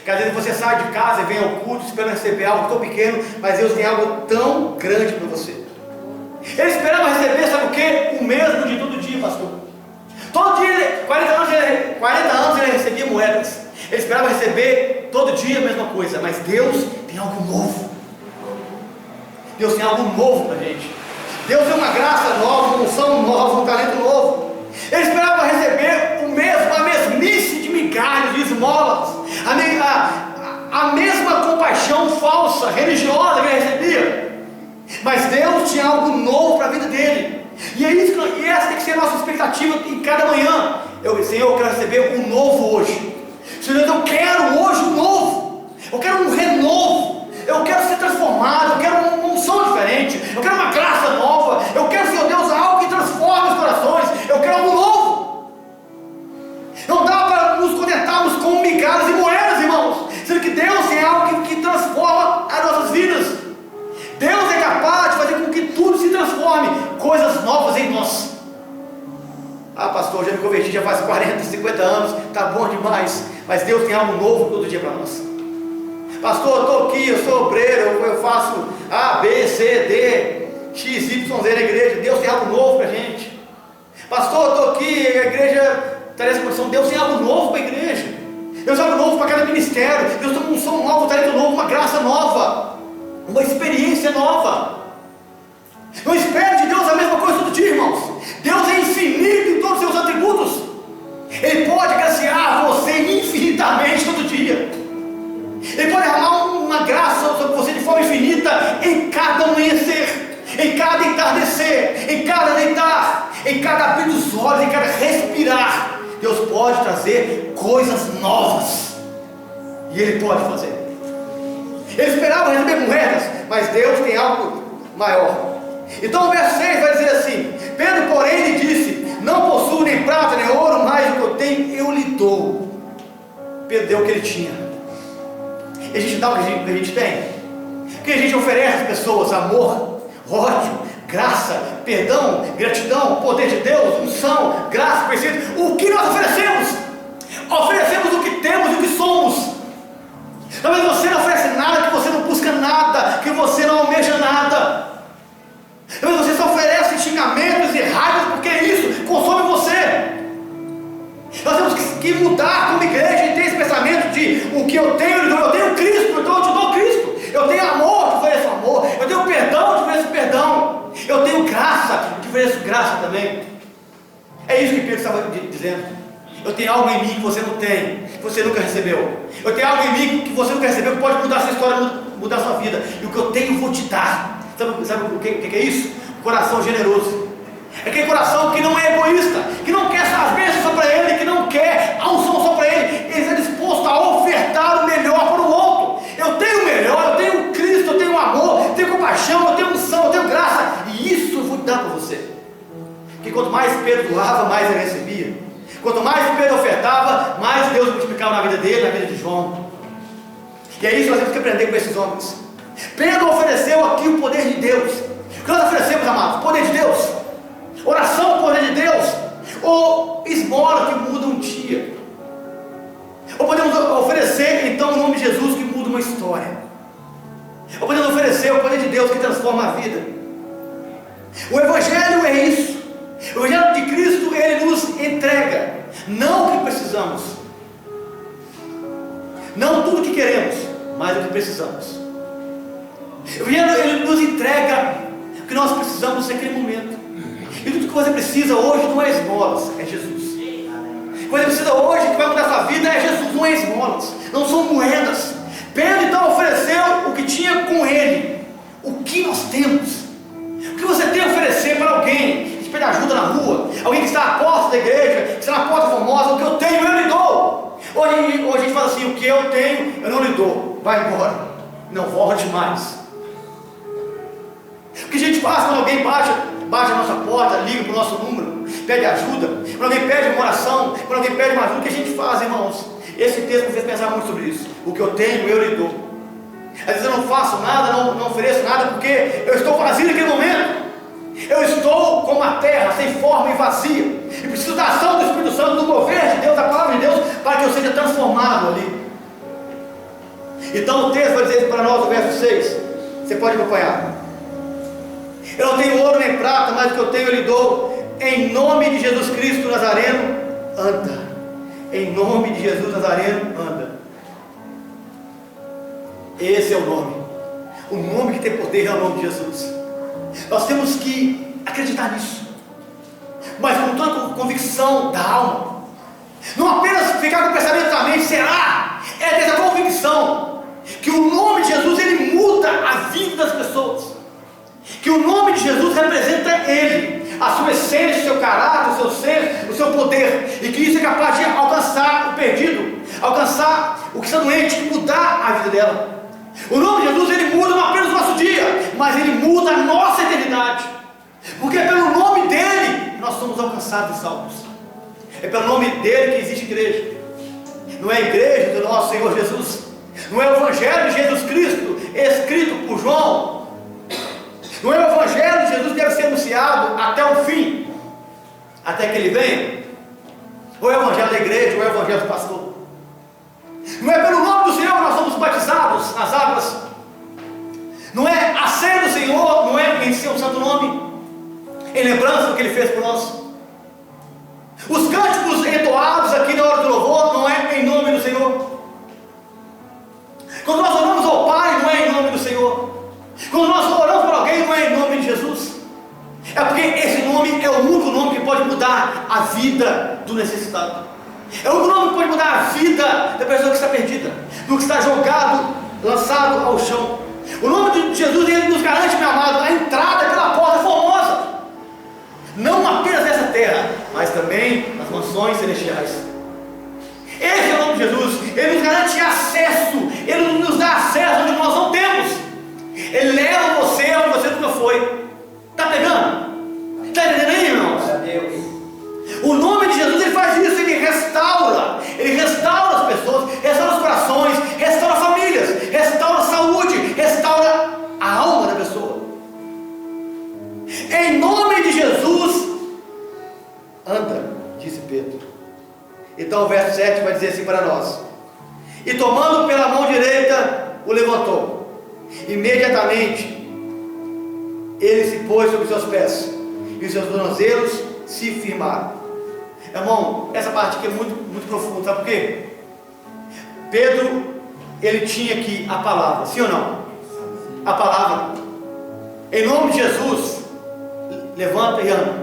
Que às vezes você sai de casa e vem ao culto esperando receber algo tão pequeno, mas Deus tem algo tão grande para você. Ele esperava receber, sabe o que? O mesmo de todo dia, pastor. Todo dia, 40 anos ele recebia moedas. Ele esperava receber todo dia a mesma coisa, mas Deus tem algo novo. Deus tem algo novo para a gente. Deus tem uma graça nova, uma unção nova, um talento novo. Ele esperava receber a mesmice de migalhas, de esmolas, a mesma compaixão falsa, religiosa que ele recebia. Mas Deus tinha algo novo para a vida dele. E essa tem que ser a nossa expectativa em cada manhã. Senhor, eu quero receber um novo hoje. Senhor, eu quero hoje um novo. Eu quero um renovo. Eu quero ser transformado. Eu quero uma unção diferente. Eu quero uma graça nova. Eu quero, Senhor Deus, algo que transforme os corações. Eu quero algo novo. Não dá para nos contentarmos com migalhas e moedas, irmãos, sendo que Deus tem algo que transforma as nossas vidas. Deus é capaz de fazer com que tudo se transforme, coisas novas em nós. Ah, pastor, já me converti já faz 40, 50 anos, tá bom demais, mas Deus tem algo novo todo dia para nós. Pastor, eu estou aqui, eu sou obreiro, eu faço A, B, C, D, X, Y, Z na igreja. Deus tem algo novo para a gente. Pastor, eu estou aqui, a igreja está nessa condição. Deus tem algo novo para a igreja. Deus tem algo novo para cada ministério. Deus tem um som novo, um talento novo, uma graça nova, uma experiência nova. Não espere de Deus a mesma coisa todo dia, irmãos. Deus é infinito em todos os seus atributos. Ele pode agraciar você infinitamente todo dia. Ele pode derramar uma graça sobre você de forma infinita em cada amanhecer, em cada entardecer, em cada deitar, em cada abrir dos olhos, em cada respirar. Deus pode trazer coisas novas. E Ele pode fazer. Ele esperava receber moedas, mas Deus tem algo maior. Então o verso 6 vai dizer assim: Pedro, porém, lhe disse: não possuo nem prata nem ouro, mas o que eu tenho eu lhe dou. Pedro deu o que ele tinha. E a gente dá o que a gente tem. O que a gente oferece às pessoas? Amor, ódio, graça, perdão, gratidão, poder de Deus, unção, graça, conhecimento. O que nós oferecemos? Oferecemos o que temos e o que somos. Talvez você não oferece nada, que você não busca nada, que você não almeja nada. Talvez você só oferece xingamentos e raivas, porque isso consome você. Nós temos que mudar como igreja e ter esse pensamento de o que eu tenho, eu tenho Cristo, então eu te dou Cristo. Eu tenho amor, eu te ofereço amor. Eu tenho perdão, eu te ofereço perdão. Eu tenho graça, eu te ofereço graça também. É isso que Pedro estava dizendo. Eu tenho algo em mim que você não tem, que você nunca recebeu. Eu tenho algo em mim que você nunca recebeu, que pode mudar a sua história, mudar a sua vida. E o que eu tenho eu vou te dar. Sabe o que é isso? Coração generoso. É aquele coração que não é egoísta, que não quer as bênçãos só para ele, que não quer a unção só para ele. Ele está disposto a ofertar o melhor para o outro. Eu tenho o melhor, eu tenho Cristo, eu tenho amor, eu tenho compaixão, eu tenho unção, eu tenho graça. E isso eu vou dar para você. que quanto mais Pedro doava, mais ele recebia. Quanto mais Pedro ofertava, mais Deus multiplicava na vida dele, na vida de João. E é isso que nós temos que aprender com esses homens. Pedro ofereceu aqui o poder de Deus. O que nós oferecemos, amados? O poder de Deus. Oração, o poder de Deus. Ou esmola que muda um dia. Ou podemos oferecer então o nome de Jesus que muda uma história. Ou podemos oferecer o poder de Deus que transforma a vida. O Evangelho é isso. O Evangelho de Cristo, ele nos entrega não o que precisamos, não tudo o que queremos, mas o que precisamos. O Evangelho, ele nos entrega o que nós precisamos naquele momento. E tudo que você precisa hoje não é esmolas, é Jesus. O que você precisa hoje, que vai mudar a sua vida, é Jesus, não é esmolas, não são moedas. Pedro então ofereceu o que tinha com ele. O que nós temos? O que você tem a oferecer para alguém que pede ajuda na rua, alguém que está à porta da igreja, que está na porta famosa? O que eu tenho, eu lhe dou. Hoje a gente fala assim: o que eu tenho, eu não lhe dou. Vai embora, não volte mais. O que a gente faz quando alguém bate a nossa porta, liga para o nosso número, pede ajuda, quando alguém pede uma oração, quando alguém pede uma ajuda, o que a gente faz, irmãos? Esse texto me fez pensar muito sobre isso. O que eu tenho, eu lhe dou. Às vezes eu não faço nada, não ofereço nada, porque eu estou vazio naquele momento. Eu estou como a terra, sem forma e vazia, e preciso da ação do Espírito Santo, do mover de Deus, da palavra de Deus, para que eu seja transformado ali. Então o texto vai dizer isso para nós, no verso 6. Você pode acompanhar. Eu não tenho ouro nem prata, mas o que eu tenho eu lhe dou. Em nome de Jesus Cristo Nazareno, anda. Em nome de Jesus Nazareno, anda. Esse é o nome. O nome que tem poder é o nome de Jesus. Nós temos que acreditar nisso, mas com toda a convicção da alma. Não apenas ficar com o pensamento da mente, será? É ter a convicção que o nome de Jesus, ele muda a vida das pessoas. Que o nome de Jesus representa Ele, a sua essência, o seu caráter, o seu ser, o seu poder. E que isso é capaz de alcançar o perdido, alcançar o que está doente, mudar a vida dela. O nome de Jesus, ele muda não apenas o nosso dia, mas ele muda a nossa eternidade. Porque é pelo nome dele que nós somos alcançados e salvos. É pelo nome dele que existe igreja. Não é a igreja do nosso Senhor Jesus, não é o Evangelho de Jesus Cristo escrito por João. Não é o Evangelho de Jesus que deve ser anunciado até o fim, até que ele venha. Ou é o Evangelho da igreja, ou é o Evangelho do pastor. Não é pelo nome do Senhor que nós somos batizados nas águas. Não é a ceia do Senhor, não é em seu santo nome, em lembrança do que ele fez por nós. Os cânticos entoados aqui na hora do louvor não é em nome do Senhor. Quando nós oramos ao Pai, não é em nome do Senhor. Quando nós oramos por alguém, não é em nome de Jesus. É porque esse nome é o único nome que pode mudar a vida do necessitado. É o único nome que pode mudar a vida da pessoa que está perdida, do que está jogado, lançado ao chão. O nome de Jesus, ele nos garante, meu amado, a entrada pela porta formosa, não apenas nessa terra, mas também nas mansões celestiais. Esse é o nome de Jesus. Ele nos garante acesso, ele nos dá acesso onde nós não temos. Ele leva você onde você nunca foi. Está pegando? Está entendendo aí, irmãos? O nome de Jesus, ele faz isso, ele restaura as pessoas, restaura os corações, restaura famílias, restaura a saúde, restaura a alma da pessoa. Em nome de Jesus, anda, disse Pedro. Então o verso 7 vai dizer assim para nós: e tomando pela mão direita, o levantou. Imediatamente ele se pôs sobre seus pés, e os seus tornozelos se firmaram. Irmão, essa parte aqui é muito, muito profunda, sabe por quê? Pedro, ele tinha aqui a palavra, sim ou não? A palavra. Em nome de Jesus, levanta e anda.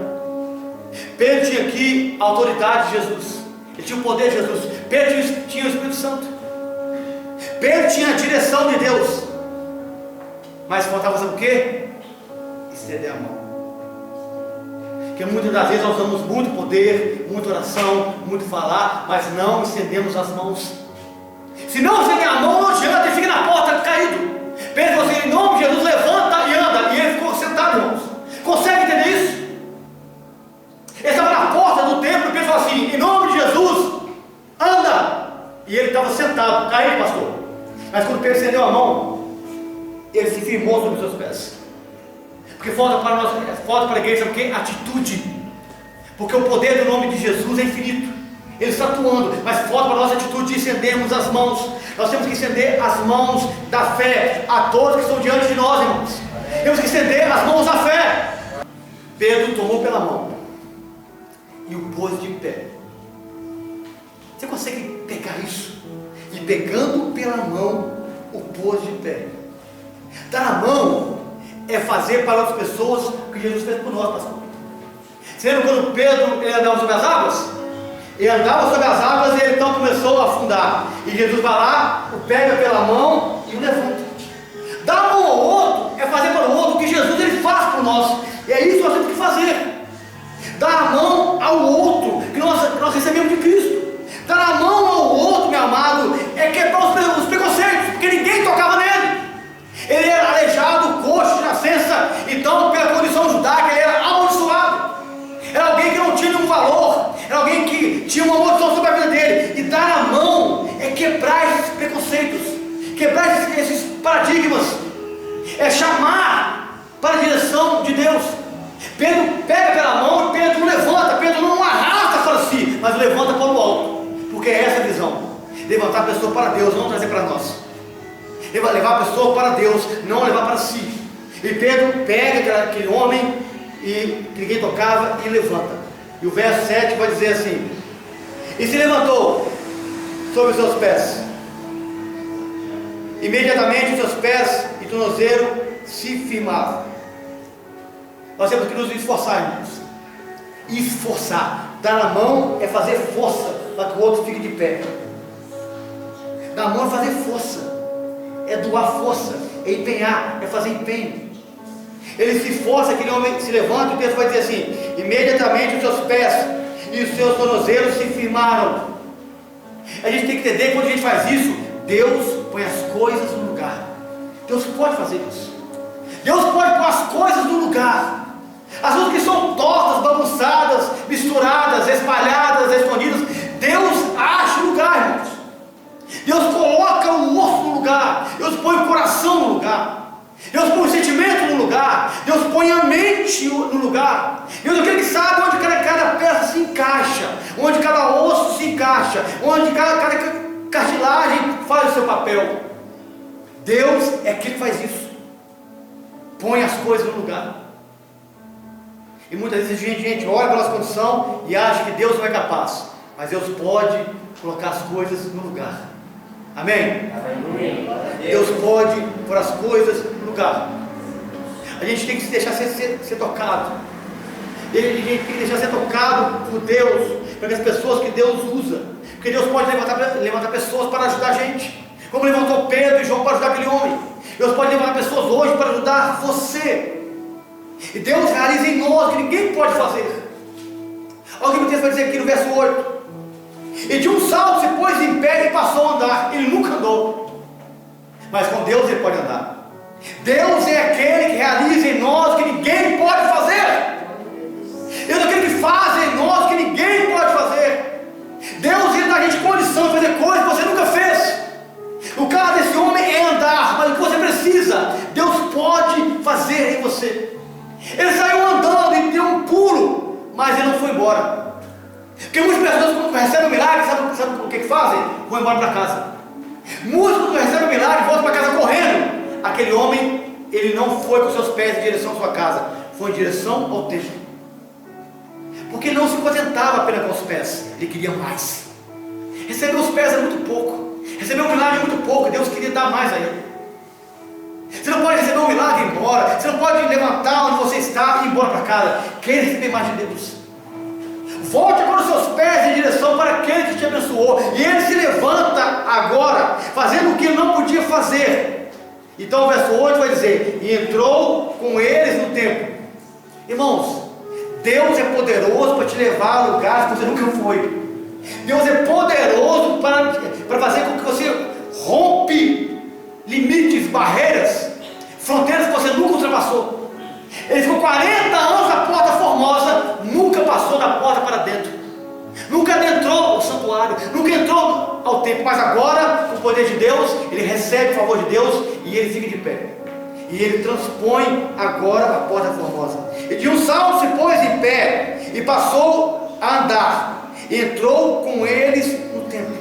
Pedro tinha aqui a autoridade de Jesus, ele tinha o poder de Jesus. Pedro tinha o Espírito Santo. Pedro tinha a direção de Deus. Mas faltava saber o quê? Estender a mão. Porque muitas das vezes nós damos muito poder, muita oração, muito falar, mas não estendemos as mãos. Se não estender a mão, não adianta, ele fica na porta caído. Pedro falou assim: em nome de Jesus, levanta e anda. E ele ficou sentado, irmãos. Consegue entender isso? estava sentado, caído, pastor. Mas quando Pedro estendeu a mão, ele se firmou sobre os seus pés. Porque falta para nós, falta para a igreja, porque atitude. Porque o poder do nome de Jesus é infinito. Ele está atuando, mas falta para nós a atitude de estendermos as mãos. Nós temos que estender as mãos da fé a todos que estão diante de nós, irmãos. Temos que estender as mãos da fé. Pedro tomou pela mão e o pôs de pé. Você consegue pegar isso? E pegando pela mão, o pôs de pé. Dar a mão é fazer para outras pessoas o que Jesus fez por nós, pastor. Você lembra quando Pedro ele andava sobre as águas? Ele andava sobre as águas e ele então começou a afundar. E Jesus vai lá, o pega pela mão e o levanta. Dar a mão ao outro é fazer para o outro o que Jesus ele faz por nós. E é isso que nós temos que fazer. Dar a mão ao outro que nós recebemos de Cristo. Dar a mão ao outro, meu amado, é quebrar os preconceitos, porque ninguém tocava nele. Ele era aleijado, coxo de nascença, então pela condição judaica ele era amaldiçoado. Era alguém que não tinha nenhum valor, era alguém que tinha uma maldição sobre a vida dele. E dar a mão é quebrar esses preconceitos, quebrar esses paradigmas, é chamar para a direção de Deus. Pedro pega pela mão e Pedro não levanta, Pedro não arrasta para si, mas levanta para o alto, porque é essa a visão: levantar a pessoa para Deus, não trazer para nós. Levar a pessoa para Deus, não levar para si. E Pedro pega aquele homem e que ninguém tocava e levanta. E o verso 7 vai dizer assim: e se levantou sobre os seus pés. Imediatamente os seus pés e tornozelo se firmavam. Nós temos que nos esforçar, irmãos. Esforçar. Dar a mão é fazer força para que o outro fique de pé. Dar a mão é fazer força, é doar força, é empenhar, é fazer empenho. Ele se esforça, aquele homem se levanta e o texto vai dizer assim: imediatamente os seus pés e os seus tornozelos se firmaram. A gente tem que entender que quando a gente faz isso, Deus põe as coisas no lugar. Deus pode fazer isso. Deus pode pôr as coisas no lugar. As coisas que são tortas, bagunçadas, misturadas, espalhadas, escondidas, Deus acha o lugar, irmãos. Deus coloca o osso no lugar. Deus põe o coração no lugar. Deus põe o sentimento no lugar. Deus põe a mente no lugar. Deus é aquele que sabe onde cada peça se encaixa, onde cada osso se encaixa, onde cada cartilagem faz o seu papel. Deus é aquele que faz isso. Põe as coisas no lugar. E muitas vezes a gente olha para a nossa condição e acha que Deus não é capaz. Mas Deus pode colocar as coisas no lugar. Amém? Amém. Deus pode pôr as coisas no lugar. A gente tem que se deixar ser tocado. A gente tem que deixar ser tocado por Deus, pelas pessoas que Deus usa. Porque Deus pode levantar pessoas para ajudar a gente. Como levantou Pedro e João para ajudar aquele homem. Deus pode levantar pessoas hoje para ajudar você. E Deus realiza em nós que ninguém pode fazer. Olha o que o texto vai dizer aqui no verso 8. E de um salto se pôs em pé e passou a andar. Ele nunca andou, mas com Deus ele pode andar. Deus é aquele que realiza em nós que ninguém pode fazer. Deus é aquele que faz em nós que ninguém pode fazer. Deus ele dá a gente condição de fazer coisas que você nunca fez. O caso desse homem é andar, mas o que você precisa, Deus pode fazer em você. Ele saiu andando e deu um pulo, mas ele não foi embora. Porque muitas pessoas, quando recebem um milagre, sabe o que fazem? Vão embora para casa. Muitos, quando recebem um milagre, voltam para casa correndo. Aquele homem, ele não foi com seus pés em direção à sua casa, foi em direção ao templo. Porque ele não se contentava apenas com os pés, ele queria mais. Receber os pés é muito pouco. Receber um milagre é muito pouco, Deus queria dar mais a ele. Você não pode receber um milagre e ir embora. Você não pode levantar onde você está e ir embora para casa. Quer receber mais de Deus? Volte agora os seus pés em direção para aquele que te abençoou. E ele se levanta agora, fazendo o que ele não podia fazer. Então o verso 8 vai dizer: e entrou com eles no templo. Irmãos, Deus é poderoso para te levar a lugares que você nunca foi. Deus é poderoso para fazer com que você rompe limites, barreiras, fronteiras que você nunca ultrapassou. Ele ficou 40 anos na porta formosa, nunca passou da porta para dentro, nunca adentrou o santuário, nunca entrou ao templo, mas agora, com o poder de Deus, ele recebe o favor de Deus e ele fica de pé. E ele transpõe agora a porta formosa. E de um salto se pôs em pé e passou a andar. E entrou com eles no templo.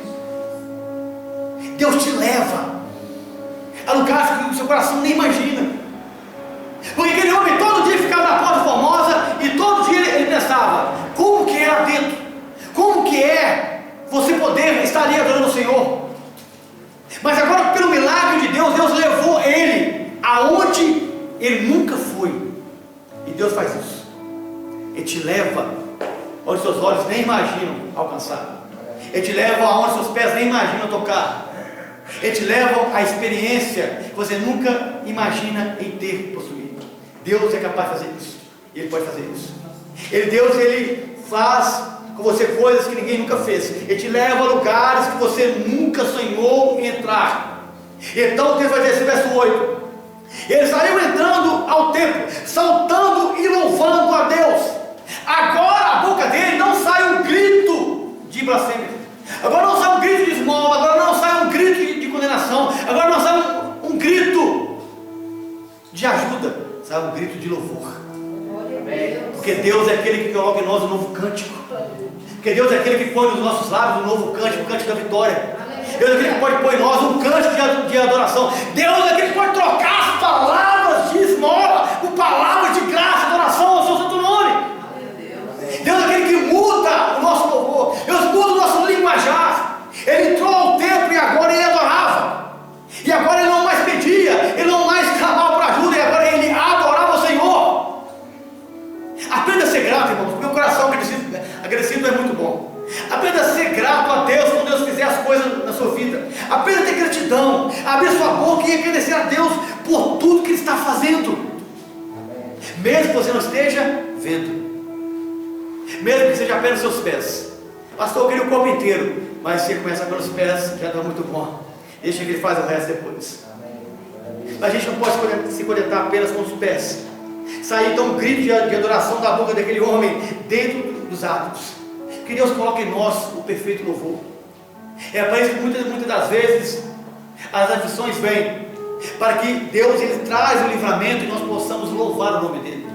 Deus te leva a lugares que o seu coração nem imagina. Porque aquele homem todo dia ficava na porta formosa e todo dia ele pensava: como que é lá dentro? Como que é você poder estar ali adorando o Senhor? Mas agora, pelo milagre de Deus, Deus levou ele aonde ele nunca foi. E Deus faz isso. Ele te leva onde seus olhos nem imaginam alcançar. Ele te leva aonde seus pés nem imaginam tocar. Ele te leva à experiência que você nunca imagina em ter possuído. Deus é capaz de fazer isso. Ele pode fazer isso. Deus faz com você coisas que ninguém nunca fez. Ele te leva a lugares que você nunca sonhou em entrar. Então Deus vai dizer esse verso 8: ele saiu entrando ao templo, saltando e louvando a Deus. Agora a boca dele não sai um grito de blasfêmia, agora não sai um grito de esmola, agora não sai um grito de condenação, agora não sai um grito de ajuda, sai um grito de louvor. Porque Deus é aquele que coloca em nós um novo cântico. Porque Deus é aquele que põe nos nossos lábios um novo cântico, o cântico da vitória. Deus é aquele que pode pôr em nós um cântico de adoração. Deus é aquele que pode trocar as palavras de esmola por palavras de graça, adoração ao seu santo nome. Deus é aquele que muda o nosso louvor. Deus muda o nosso linguajar. Ele entrou ao templo e agora ele adorava. E agora ele não mais pedia, ele não mais clamava para ajuda, e agora ele adorava o Senhor. Aprenda a ser grato, irmãos, porque o coração agradecido é muito bom. Aprenda a ser grato a Deus quando Deus fizer as coisas na sua vida. Aprenda a ter gratidão, abrir sua boca e agradecer a Deus por tudo que Ele está fazendo. Mesmo que você não esteja vendo, mesmo que seja apenas seus pés. Pastor, eu queria o corpo inteiro, mas se começar pelos pés, já está muito bom. Deixa que Ele faz o resto depois. Mas a gente não pode se contentar apenas com os pés. Sair então um grito de adoração da boca daquele homem dentro dos atos. Que Deus coloque em nós o perfeito louvor. É para isso que muitas das vezes as aflições vêm, para que Deus ele traz o livramento e nós possamos louvar o nome dele.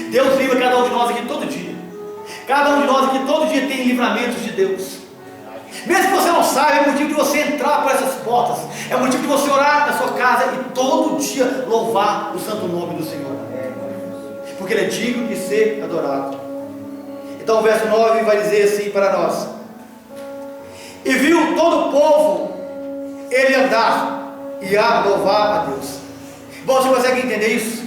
Deus livra cada um de nós aqui todo dia. Cada um de nós aqui todo dia tem livramentos de Deus. Mesmo que você não saiba, é motivo de você entrar por essas portas, é motivo de você orar na sua casa e todo dia louvar o santo nome do Senhor, porque Ele é digno de ser adorado. Então o verso 9 vai dizer assim para nós: e viu todo o povo ele andar e a louvar a Deus. Bom, você consegue entender isso?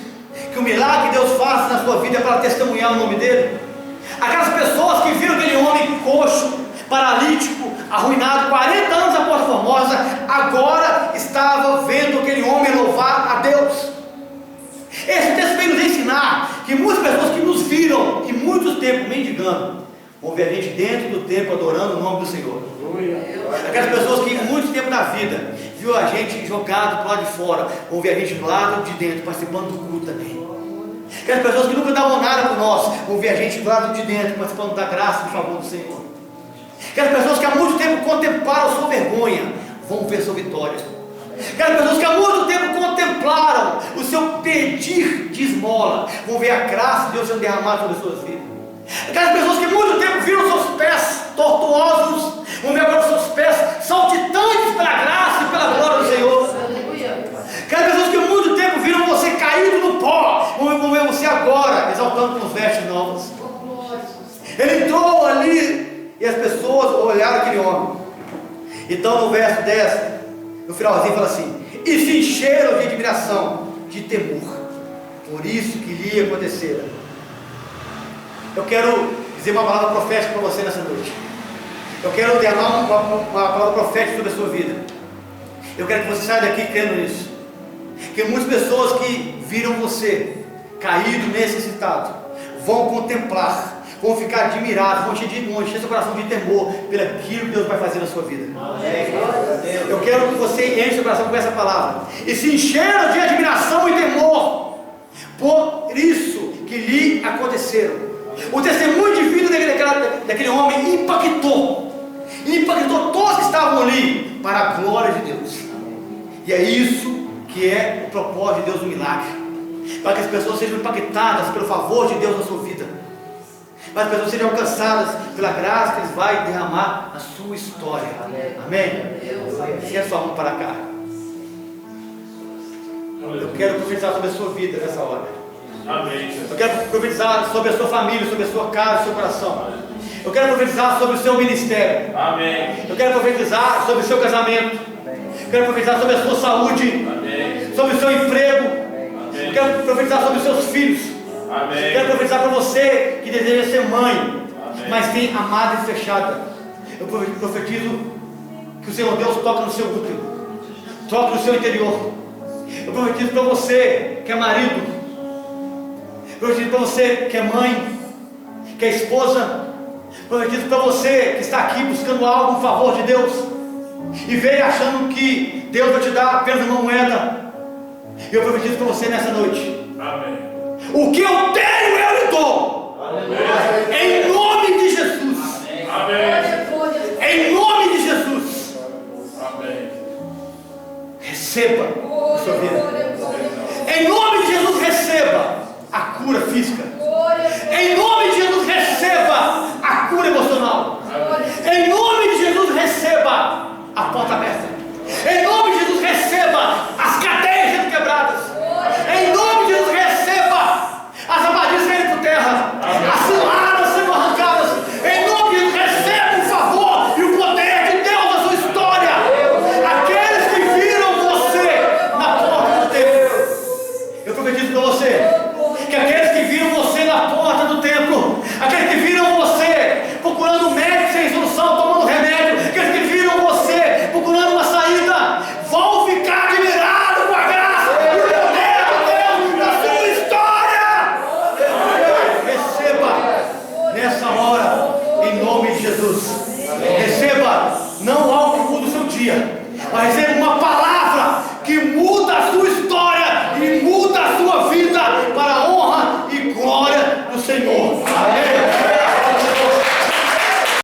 Que o milagre que Deus faz na sua vida é para testemunhar o nome dele. Aquelas pessoas que viram aquele homem coxo, paralítico, arruinado, 40 anos na Porta Formosa, agora estava vendo aquele homem louvar a Deus. Esse texto vem nos ensinar que muitas pessoas que nos viram em muitos tempos mendigando, vão ver a gente dentro do templo adorando o nome do Senhor. Aquelas pessoas que em muito tempo da vida viu a gente jogado para lá de fora, vão ver a gente do lado de dentro participando do culto também. Aquelas pessoas que nunca davam nada por nós, vão ver a gente do lado de dentro participando da graça e do favor do Senhor. Aquelas pessoas que há muito tempo contemplaram sua vergonha, vão ver sua vitória. Aquelas pessoas que há muito tempo contemplaram o seu pedir de esmola, vão ver a graça de Deus sendo derramada sobre as suas vidas. Aquelas pessoas que há muito tempo viram seus pés tortuosos, vão ver agora os seus pés saltitantes pela graça e pela glória do Senhor. Aquelas pessoas que há muito tempo viram você caído no pó, vão ver você agora exaltando com os vestes novos. Ele entrou ali e as pessoas olharam aquele homem. Então no verso 10, no finalzinho fala assim: e se encheram de admiração, de temor, por isso que lhe acontecera. Eu quero dizer uma palavra profética para você nessa noite. Eu quero derramar uma palavra profética sobre a sua vida. Eu quero que você saia daqui crendo nisso. Que muitas pessoas que viram você caído, necessitado, vão contemplar, vão ficar admirados, vão encher seu coração de temor pelo aquilo que Deus vai fazer na sua vida. Eu quero que você enche seu coração com essa palavra. E se encheram de admiração e temor, por isso que lhe aconteceram. O testemunho de vida daquele homem impactou. e impactou todos que estavam ali para a glória de Deus. E é isso que é o propósito de Deus no milagre, para que as pessoas sejam impactadas pelo favor de Deus na sua vida, para que as pessoas sejam alcançadas pela graça que Ele vai derramar na sua história. Amém? Sim, a sua mão para cá. Eu quero profetizar sobre a sua vida nessa hora. Amém. Eu quero profetizar sobre a sua família, sobre a sua casa, sobre o seu coração. Eu quero profetizar sobre o seu ministério. Amém. Eu quero profetizar sobre o seu casamento. Eu quero profetizar sobre a sua saúde. Amém. Sobre o seu emprego. Amém. Eu quero profetizar sobre os seus filhos. Amém. Eu quero profetizar para você que deseja ser mãe, Amém. mas tem amada e fechada. Eu profetizo que o Senhor Deus toca no seu útero, toca no seu interior. Eu profetizo para você que é marido, eu profetizo para você que é mãe, que é esposa. Eu profetizo para você que está aqui buscando algo, um favor de Deus, e veio achando que Deus vai te dar apenas uma moeda. Eu profetizo para você nessa noite: Amém. o que eu tenho eu lhe dou. Amém.